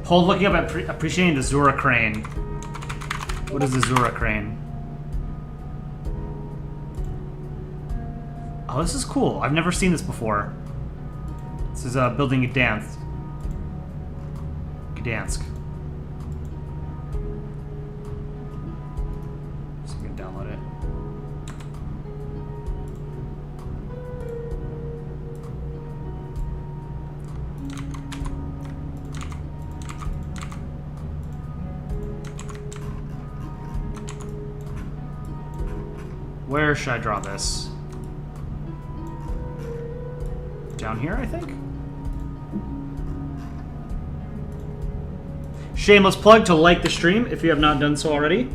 Hold looking up at appreciating the Zura crane. What is the Zura crane? Oh, this is cool. I've never seen this before. This is building Gdansk. Gdansk. So I'm gonna download it. Where should I draw this? Down here, I think? Shameless plug to like the stream if you have not done so already.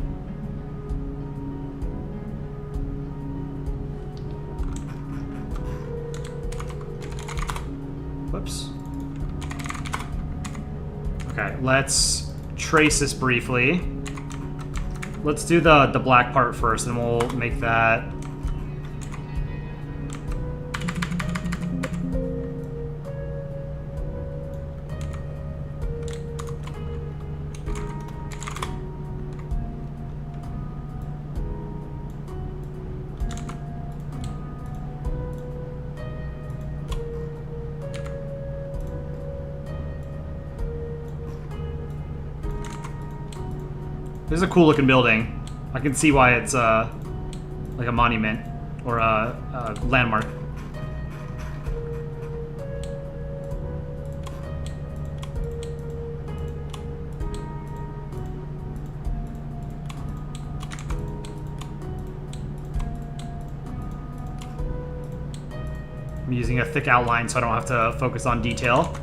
Whoops. Okay, let's trace this briefly. Let's do the black part first, and we'll make that. This is a cool looking building. I can see why it's like a monument or a landmark. I'm using a thick outline so I don't have to focus on detail.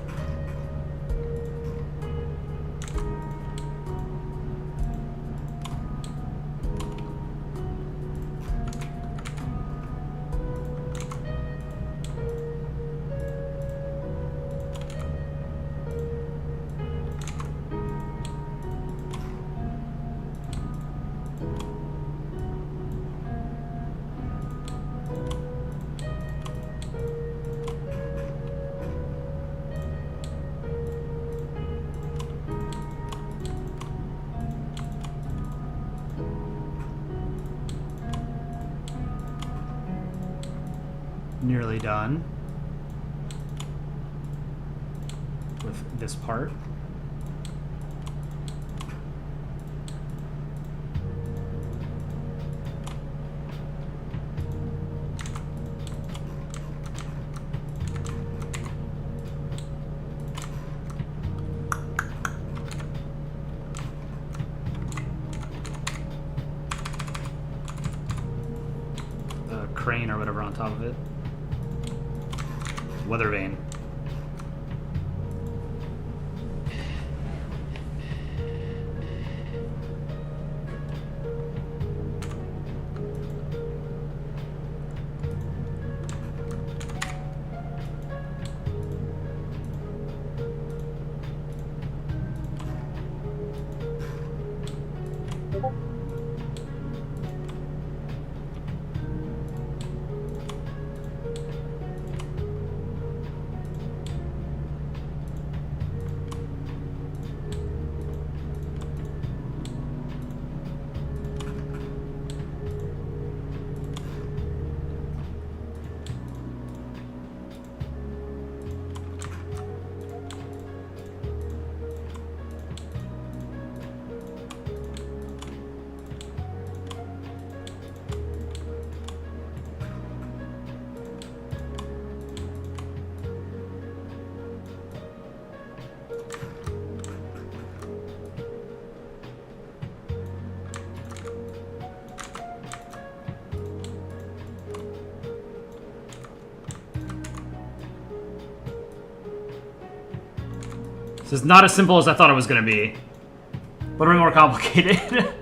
Nearly done with this part. The crane or whatever on top of it. Weather vane. This is not as simple as I thought it was going to be. A little bit more complicated.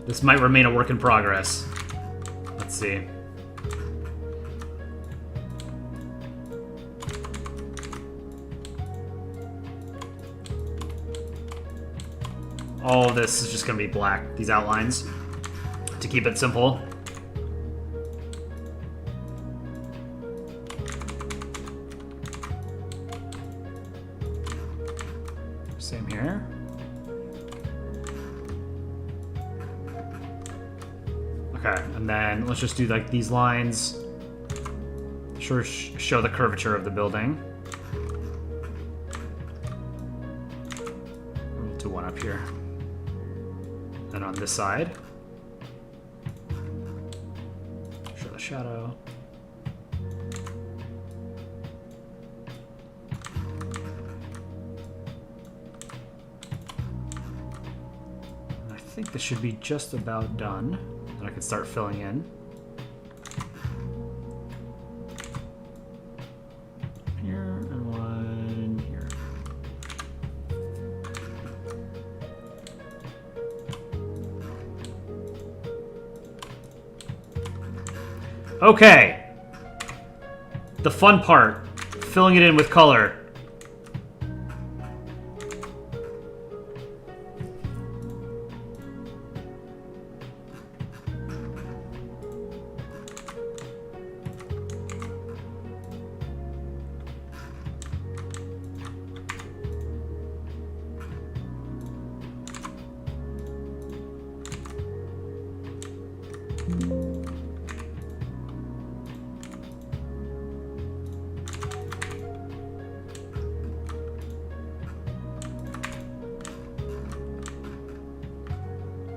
This might remain a work in progress. Let's see. All of this is just going to be black, these outlines, to keep it simple. Same here. Okay, and then let's just do like these lines. Show the curvature of the building. We'll do one up here. And on this side, show the shadow. And I think this should be just about done. And I can start filling in. Here and one here. Okay. The fun part, filling it in with color.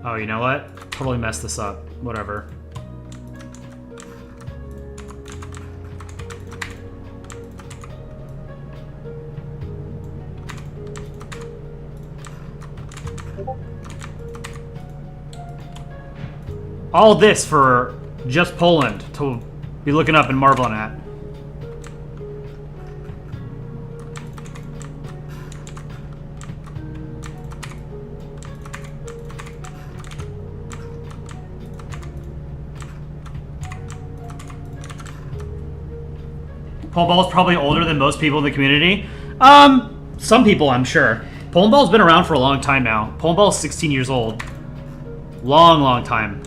Oh, you know what? Totally messed this up. Whatever. All this for just Poland to be looking up and marveling at. Polandball is probably older than most people in the community. Some people, I'm sure. Polandball's been around for a long time now. Polandball is 16 years old. Long, long time.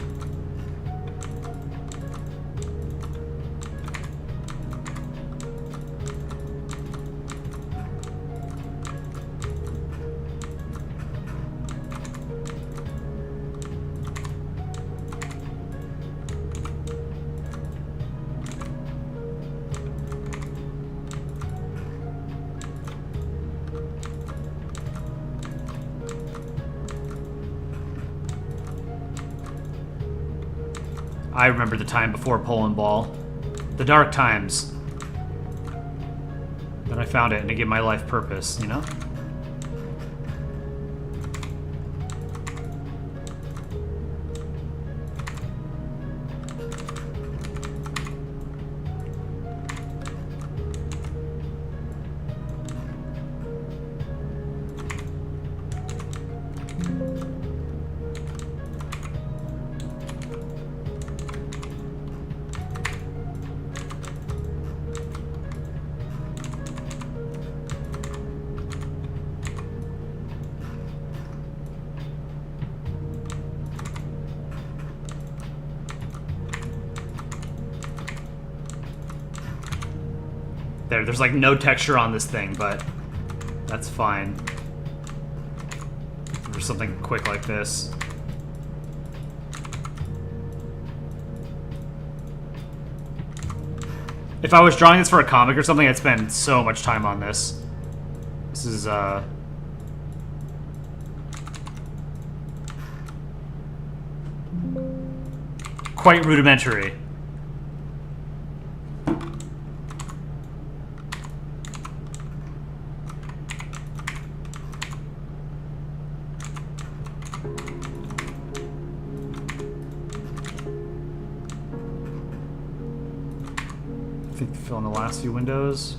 I remember the time before Polandball. The dark times. Then I found it and it gave my life purpose, you know? There's like no texture on this thing, but that's fine. For something quick like this. If I was drawing this for a comic or something, I'd spend so much time on this. This is, quite rudimentary. Fill in the last few windows.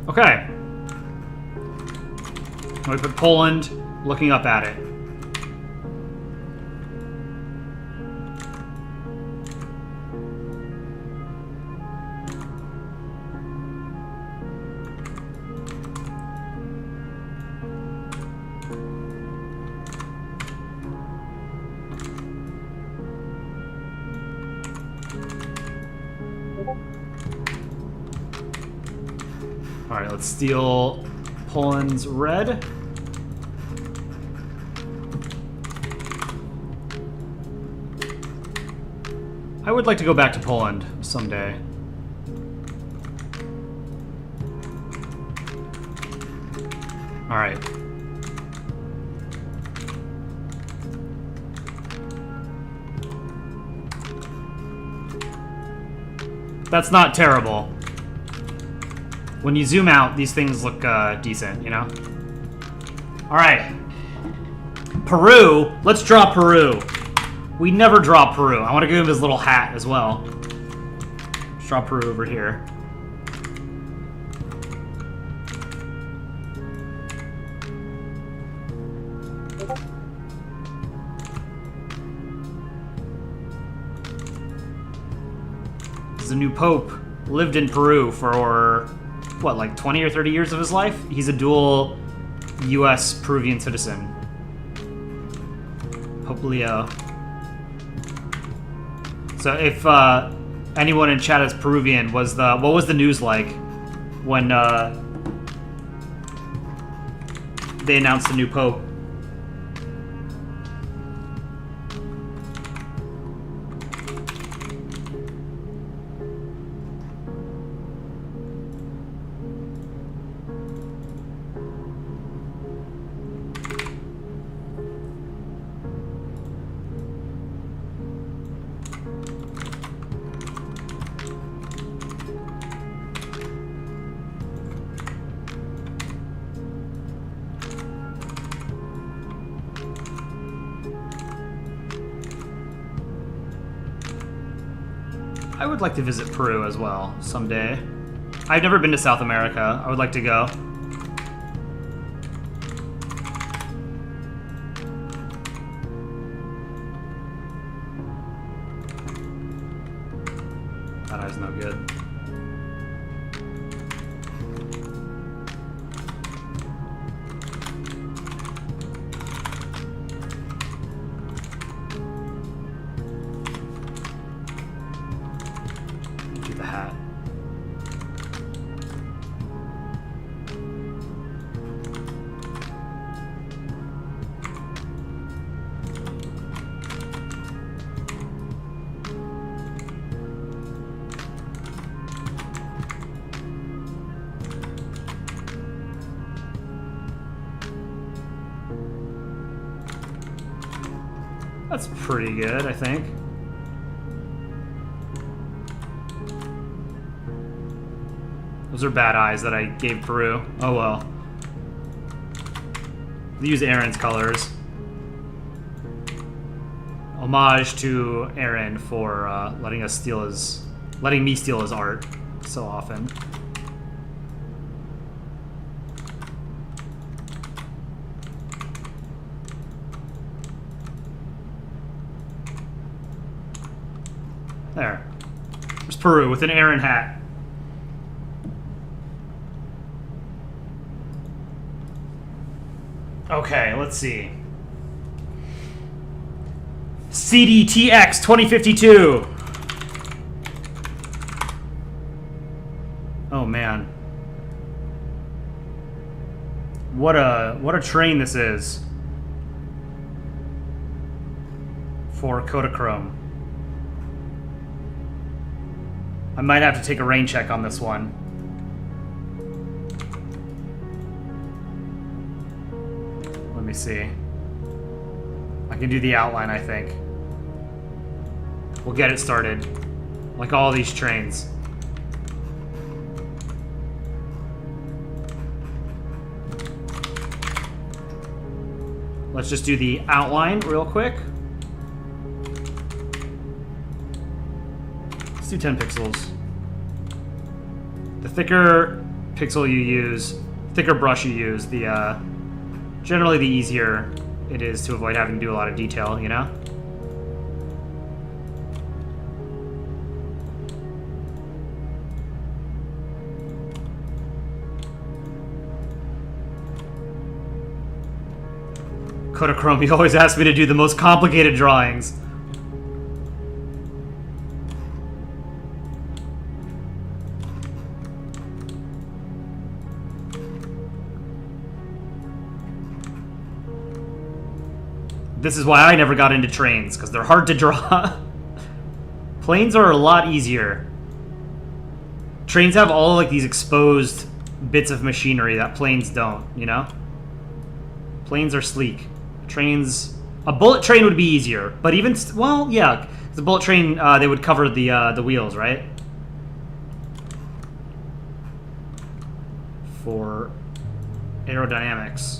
Okay. We put Poland looking up at it. Alright, let's steal Poland's red. I would like to go back to Poland someday. Alright. That's not terrible. When you zoom out, these things look decent, you know? Alright. Peru. Let's draw Peru. We never draw Peru. I want to give him his little hat as well. Let's draw Peru over here. There's a new pope. Lived in Peru for, what, like 20 or 30 years of his life? He's a dual US Peruvian citizen. Pope Leo. So if anyone in chat is Peruvian, what was the news like when they announced the new pope? I would like to visit Peru as well someday. I've never been to South America. I would like to go. That eye's no good. That's pretty good, I think. Those are bad eyes that I gave Peru. Oh well. We'll use Aaron's colors. Homage to Aaron for letting me steal his art so often. There. There's Peru with an Aaron hat. Okay, let's see. CDTX 2052. Oh man. What a train this is. For Kodachrome. I might have to take a rain check on this one. Let me see. I can do the outline, I think. We'll get it started. Like all these trains. Let's just do the outline real quick. Let's do 10 pixels. The thicker pixel you use, thicker brush you use, the generally the easier it is to avoid having to do a lot of detail, you know? Kodachrome, you always ask me to do the most complicated drawings. This is why I never got into trains, because they're hard to draw. Planes are a lot easier. Trains have all like these exposed bits of machinery that planes don't, you know? Planes are sleek. Trains... A bullet train would be easier, but even... Well, yeah. The bullet train, they would cover the wheels, right? For aerodynamics.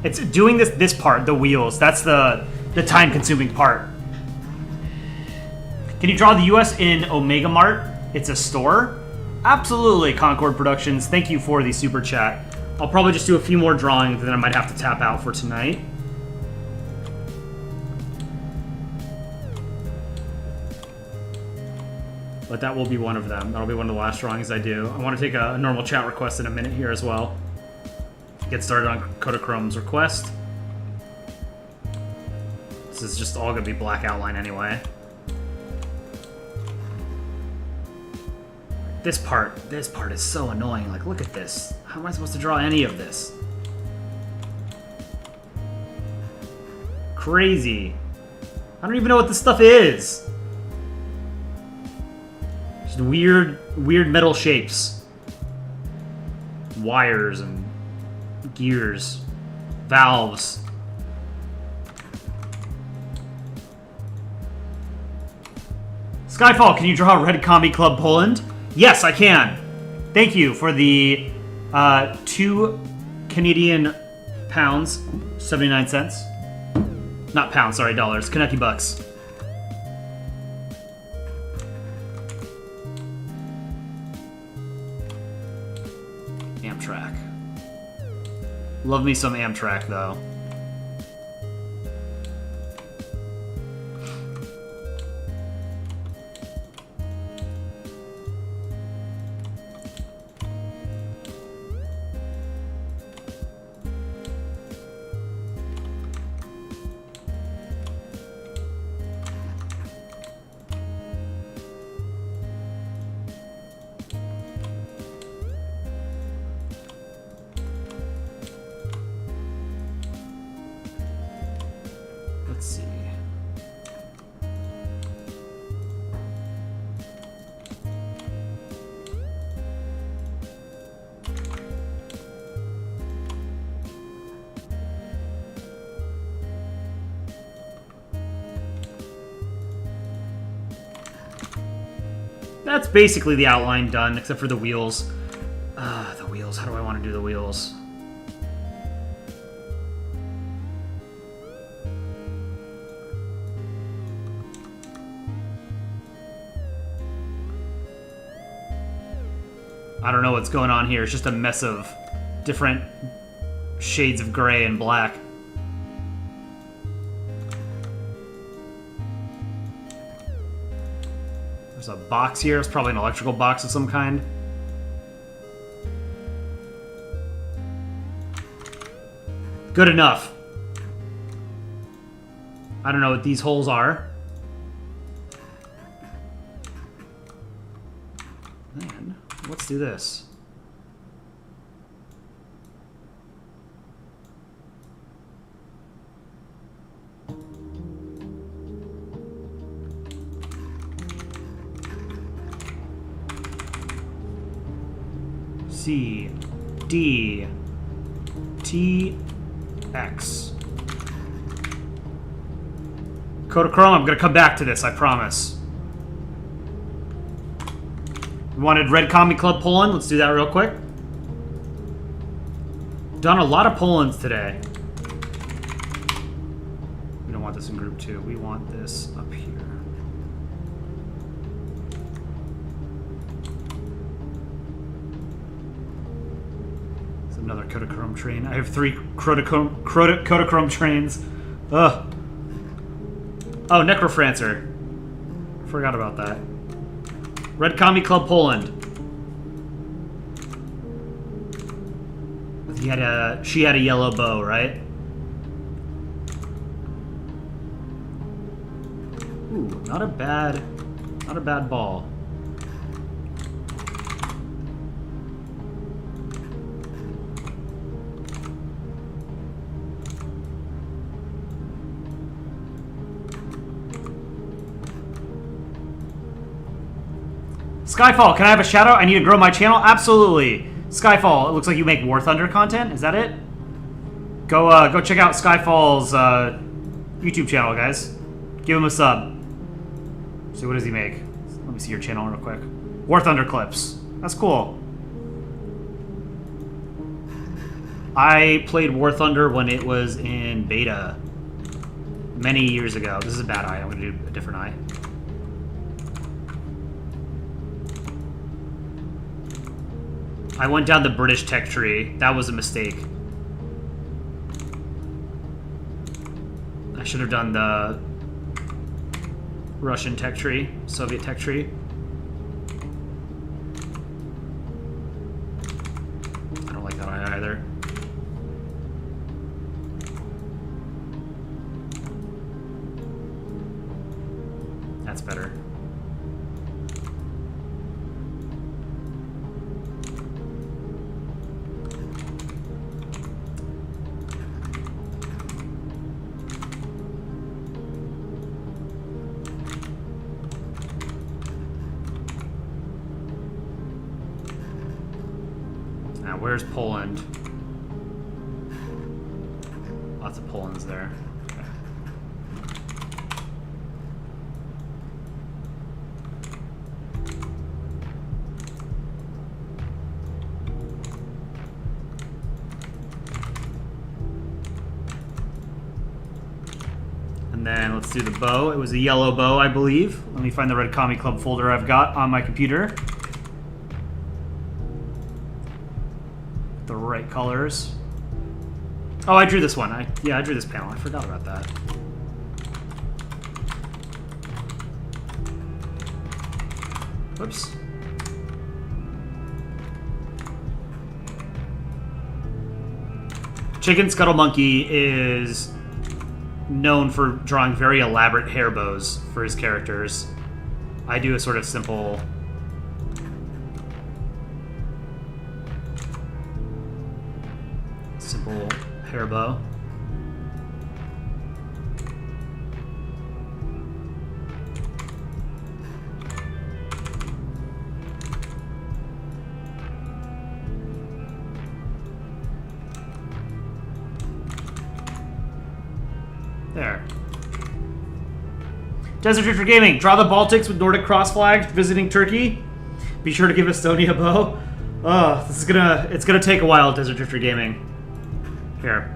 It's doing this part, the wheels. That's the time-consuming part. Can you draw the US in Omega Mart? It's a store? Absolutely, Concord Productions. Thank you for the super chat. I'll probably just do a few more drawings, and then I might have to tap out for tonight. But that will be one of them. That'll be one of the last drawings I do. I want to take a normal chat request in a minute here as well. Get started on Kodachrome's request. This is just all gonna be black outline anyway. This part is so annoying. Like, look at this. How am I supposed to draw any of this? Crazy. I don't even know what this stuff is. Just weird metal shapes. Wires and gears, valves. Skyfall, can you draw Red Combi Club Poland? Yes, I can. Thank you for the 2 Canadian pounds, 79 cents. Not pounds, sorry, dollars. Kentucky bucks. Amtrak. Love me some Amtrak, though. Let's see. That's basically the outline done, except for the wheels. The wheels. How do I want to do the wheels? I don't know what's going on here. It's just a mess of different shades of gray and black. There's a box here. It's probably an electrical box of some kind. Good enough. I don't know what these holes are. Man, let's do this. C, D, T, X. Kodachrome, I'm gonna come back to this, I promise. We wanted Red Commie Club Poland. Let's do that real quick. Done a lot of Polands today. We don't want this in group 2. We want this up here. It's another Kodachrome train. I have 3 Kodachrome trains. Ugh. Oh, Necrofrancer. Forgot about that. Red Commie Club Poland. She had a yellow bow, right? Ooh, not a bad ball. Skyfall, can I have a shout out? I need to grow my channel? Absolutely. Skyfall, it looks like you make War Thunder content. Is that it? Go check out Skyfall's YouTube channel, guys. Give him a sub. See, what does he make? Let me see your channel real quick. War Thunder clips. That's cool. I played War Thunder when it was in beta many years ago. This is a bad eye. I'm going to do a different eye. I went down the British tech tree. That was a mistake. I should have done the Russian tech tree, Soviet tech tree. I don't like that either. That's better. Where's Poland? Lots of Polands there. Okay. And then let's do the bow. It was a yellow bow, I believe. Let me find the Red Commie Club folder I've got on my computer. The right colors. Oh, I drew this one. I drew this panel. I forgot about that. Whoops. Chicken Scuttle Monkey is known for drawing very elaborate hair bows for his characters. I do a sort of simple hair bow. There. Desert Drifter Gaming. Draw the Baltics with Nordic cross flags visiting Turkey. Be sure to give Estonia a bow. Oh, it's gonna take a while, Desert Drifter Gaming. Here.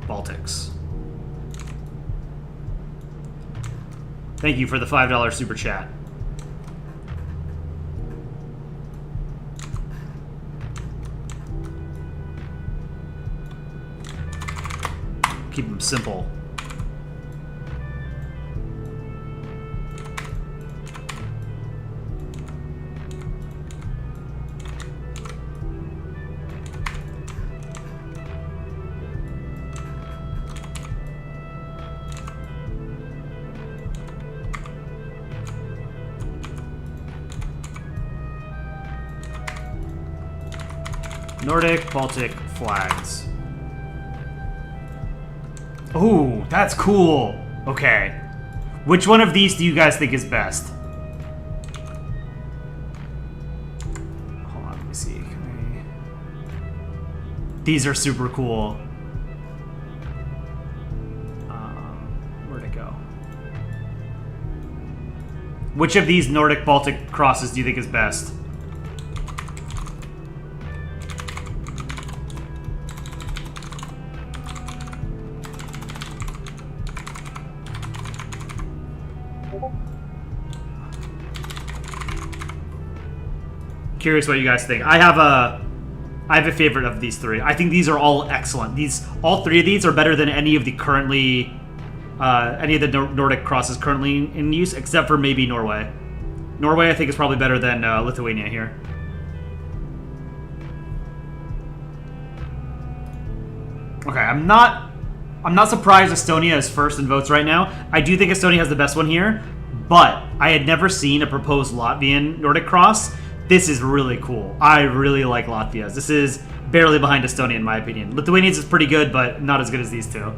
Baltics. Thank you for the $5 super chat. Keep them simple. Nordic, Baltic flags. Ooh, that's cool. Okay. Which one of these do you guys think is best? Hold on, let me see. These are super cool. Where'd it go? Which of these Nordic-Baltic crosses do you think is best? Curious what you guys think. I have a favorite of these three. I think these are all excellent. All three of these are better than any of the Nordic crosses currently in use, except for maybe Norway. Norway, I think, is probably better than Lithuania here. Okay, I'm not surprised Estonia is first in votes right now. I do think Estonia has the best one here, but I had never seen a proposed Latvian Nordic cross. This is really cool. I really like Latvia's. This is barely behind Estonia, in my opinion. Lithuania's is pretty good, but not as good as these two.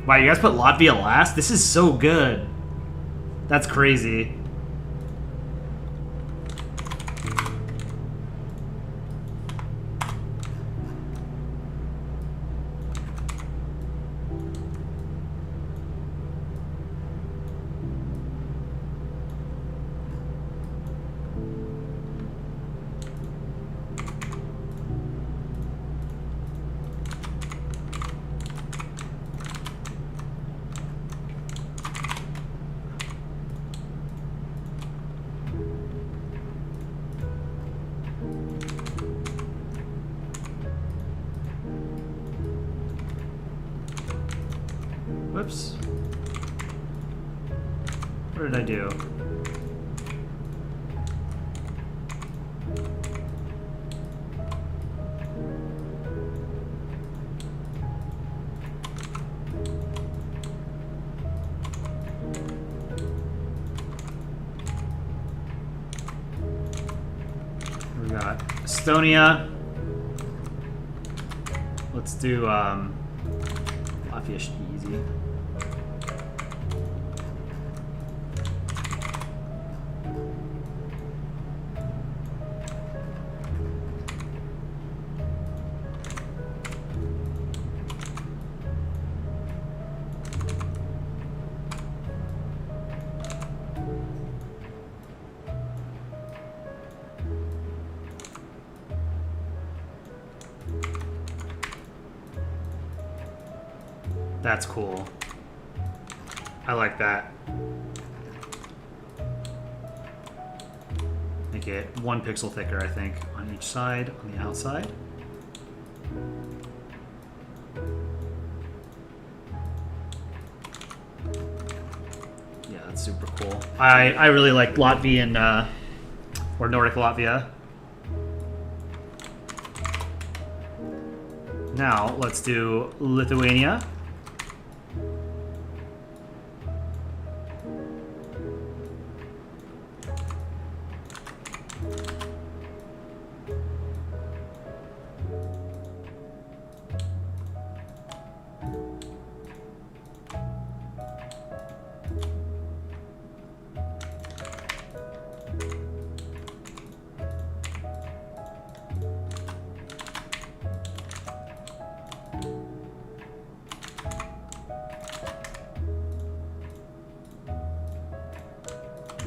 Wow, you guys put Latvia last? This is so good. That's crazy. Whoops. What did I do? We got Estonia. Let's do Latvia should be easy. That's cool. I like that. Make it 1 pixel thicker, I think, on each side, on the outside. Yeah, that's super cool. I really like Latvian, or Nordic Latvia. Now, let's do Lithuania.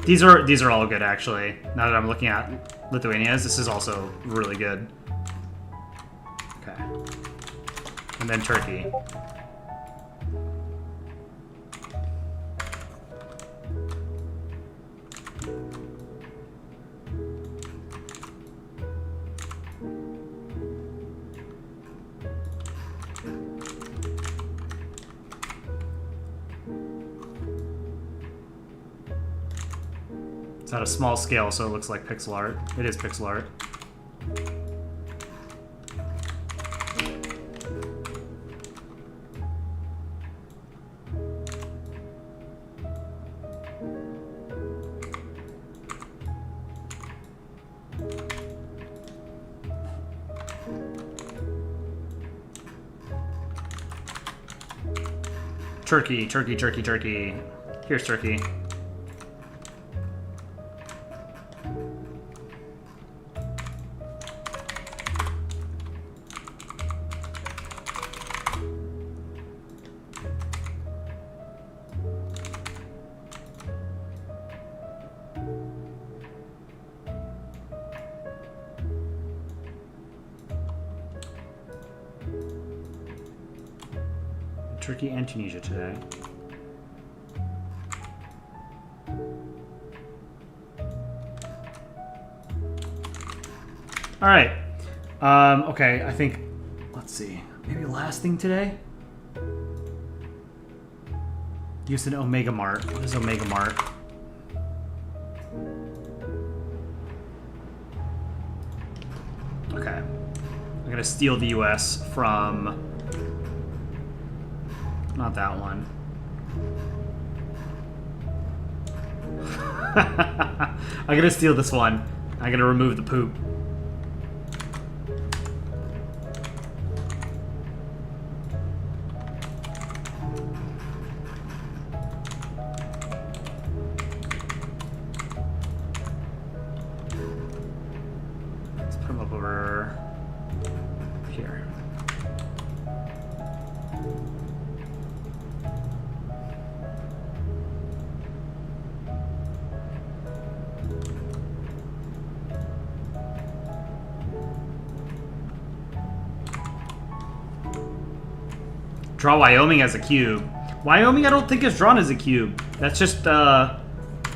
These are all good, actually. Now that I'm looking at Lithuania's, this is also really good. Okay. And then Turkey. It's at a small scale, so it looks like pixel art. It is pixel art. Turkey, Turkey, Turkey, Turkey. Here's Turkey. Turkey and Tunisia today. All right. Okay, I think, let's see, maybe last thing today? Use an Omega Mart. What is Omega Mart? Okay. I'm gonna steal the US from... Not that one. I'm gonna steal this one. I'm gonna remove the poop. Let's put them up over here. Draw Wyoming as a cube. Wyoming I don't think is drawn as a cube. That's just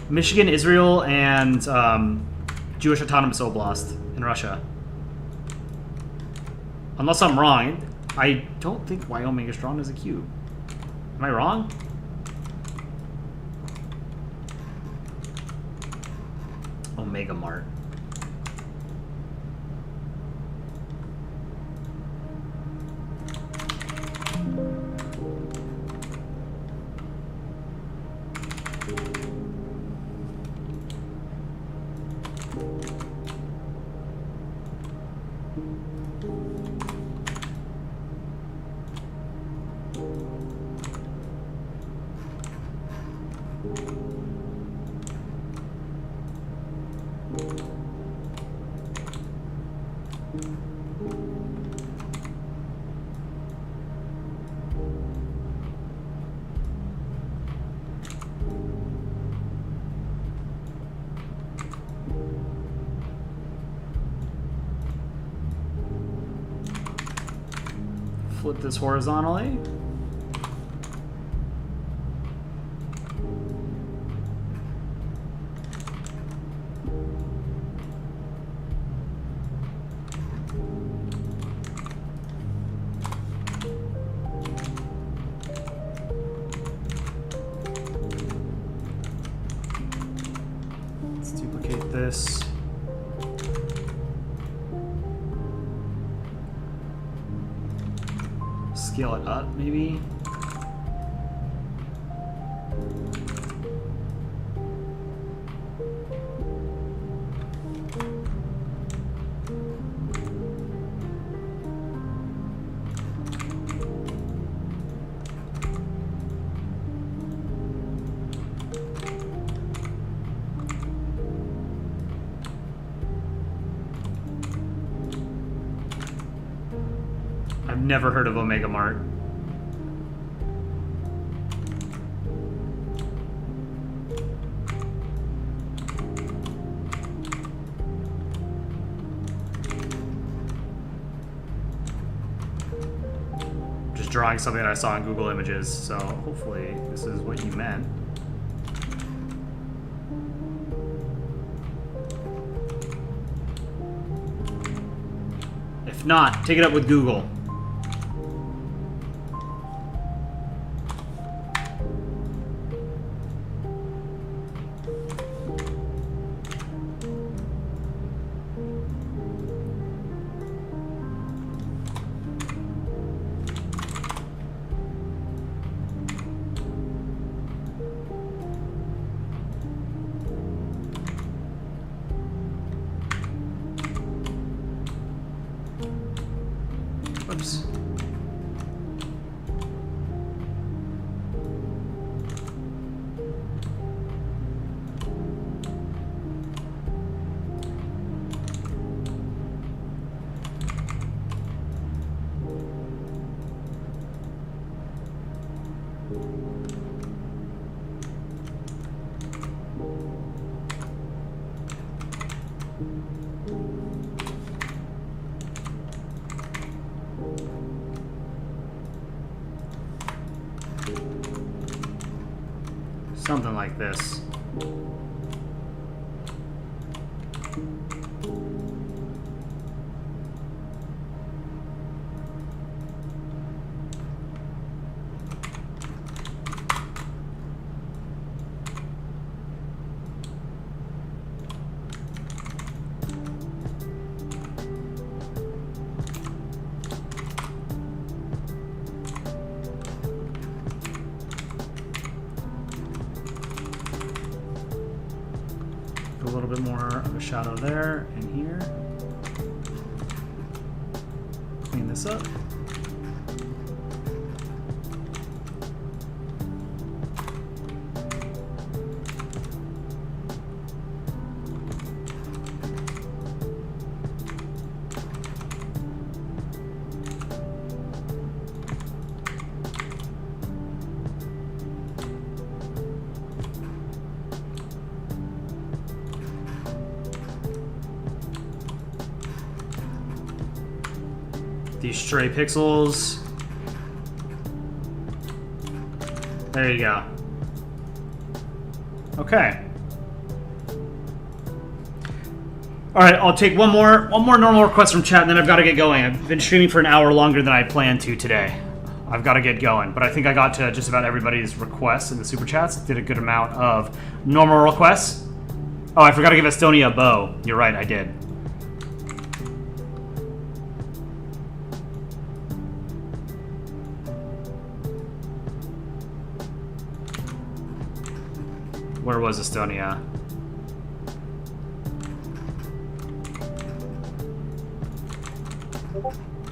Michigan, Israel, and Jewish Autonomous Oblast in Russia. Unless I'm wrong, I don't think Wyoming is drawn as a cube. Am I wrong? Omega Mart. Flip this horizontally. Let's duplicate this. Scale it up, maybe. I've never heard of Omega Mart. Just drawing something that I saw in Google Images, so hopefully this is what you meant. If not, take it up with Google. Something like this. A little bit more of a shadow there and here. Clean this up. These stray pixels. There you go. Okay. All right, I'll take one more normal request from chat, and then I've got to get going. I've been streaming for an hour longer than I planned to today. I've got to get going, but I think I got to just about everybody's requests in the super chats. Did a good amount of normal requests. Oh, I forgot to give Estonia a bow. You're right, I did. Where was Estonia?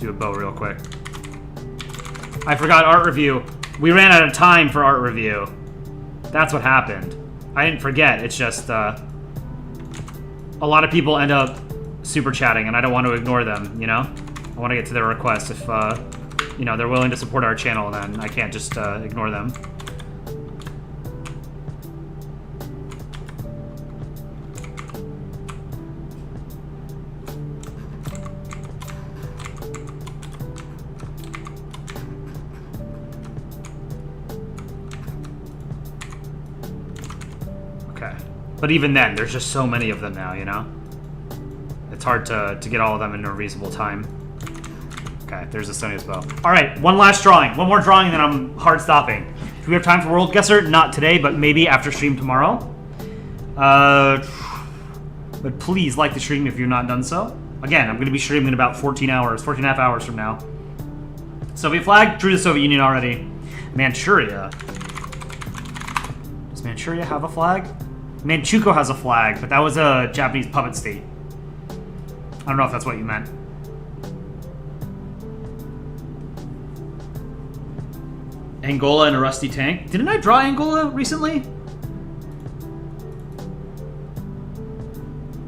Do a bow real quick. I forgot art review. We ran out of time for art review. That's what happened. I didn't forget. It's just a lot of people end up super chatting, and I don't want to ignore them. You know, I want to get to their requests. If you know, they're willing to support our channel, then I can't just ignore them. But even then, there's just so many of them now, you know? It's hard to get all of them in a reasonable time. Okay, there's Estonia's bow. Alright, one last drawing. One more drawing, then I'm hard stopping. Do we have time for World Guesser? Not today, but maybe after stream tomorrow. But please like the stream if you're not done so. Again, I'm going to be streaming in about 14 and a half hours from now. Soviet flag, drew the Soviet Union already. Manchuria. Does Manchuria have a flag? Manchukuo has a flag, but that was a Japanese puppet state. I don't know if that's what you meant. Angola and a rusty tank. Didn't I draw Angola recently?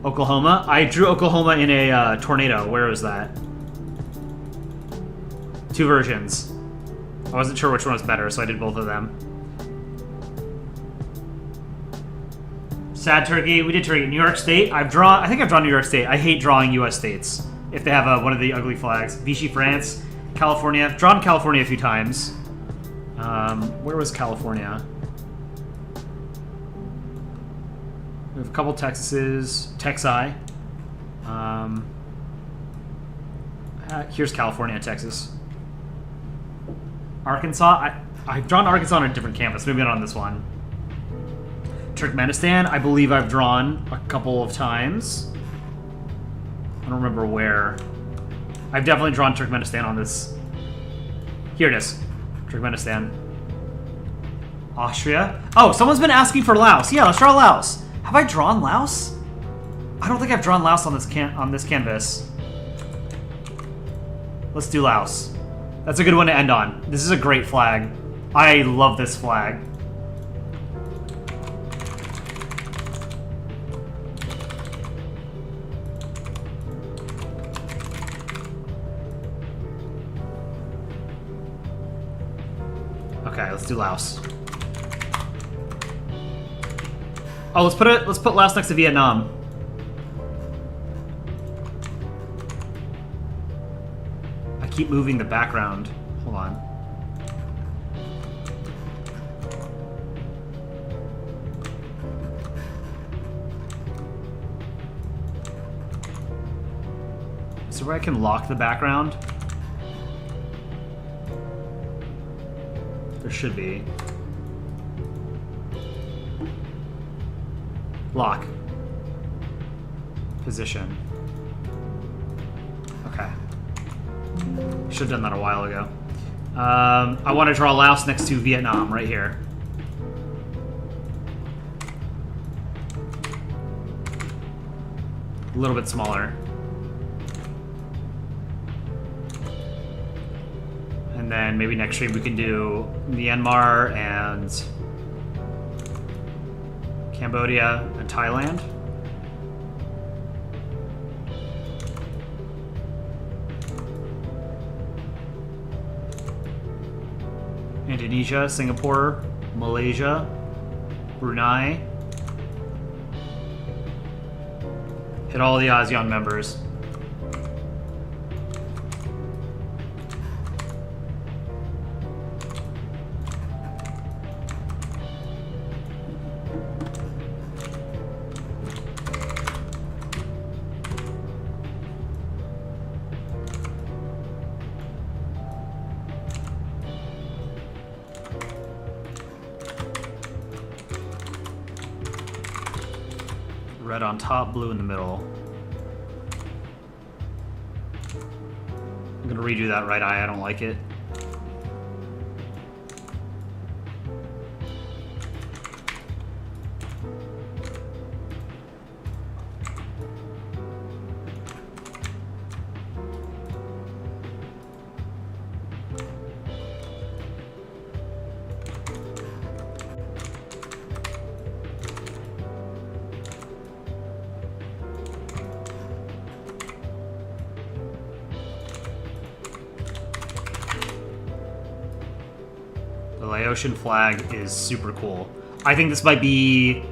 Oklahoma? I drew Oklahoma in a tornado. Where was that? Two versions. I wasn't sure which one was better, so I did both of them. Sad Turkey. We did Turkey. New York State. I think I've drawn New York State. I hate drawing U.S. states if they have one of the ugly flags. Vichy, France. California. I've drawn California a few times. Where was California? We have a couple Texases. Texi. Here's California and Texas. Arkansas. I've drawn Arkansas on a different canvas. Maybe not on this one. Turkmenistan, I believe I've drawn a couple of times. I don't remember where. I've definitely drawn Turkmenistan on this. Here it is. Turkmenistan. Austria. Oh, someone's been asking for Laos. Yeah, let's draw Laos. Have I drawn Laos? I don't think I've drawn Laos on this canvas. Let's do Laos. That's a good one to end on. This is a great flag. I love this flag. Okay, let's do Laos. Oh, let's put Laos next to Vietnam. I keep moving the background. Hold on. Is there a way I can lock the background? There should be. Lock. Position. Okay. Should have done that a while ago. I want to draw Laos next to Vietnam, right here. A little bit smaller. And then maybe next stream we can do Myanmar and Cambodia and Thailand. Indonesia, Singapore, Malaysia, Brunei. Hit all the ASEAN members. Red on top, blue in the middle. I'm gonna redo that right eye, I don't like it. Laotian flag is super cool. I think this might be...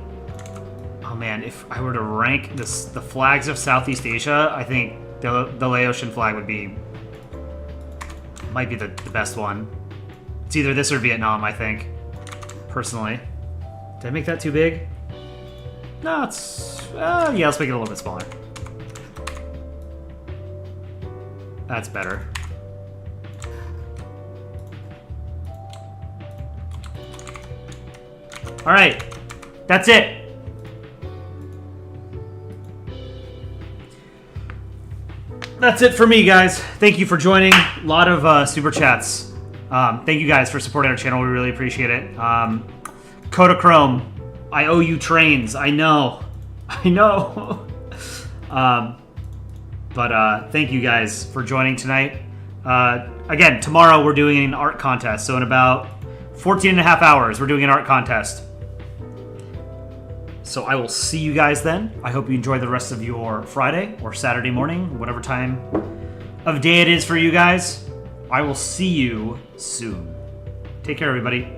Oh man, if I were to rank the flags of Southeast Asia, I think the Laotian flag would be... Might be the best one. It's either this or Vietnam, I think. Personally. Did I make that too big? No, it's... yeah, let's make it a little bit smaller. That's better. All right, that's it. That's it for me, guys. Thank you for joining. A lot of super chats. Thank you guys for supporting our channel. We really appreciate it. Kodachrome, I owe you trains. I know. I know. But thank you guys for joining tonight. Again, tomorrow we're doing an art contest. So in about 14 and a half hours, we're doing an art contest. So I will see you guys then. I hope you enjoy the rest of your Friday or Saturday morning, whatever time of day it is for you guys. I will see you soon. Take care, everybody.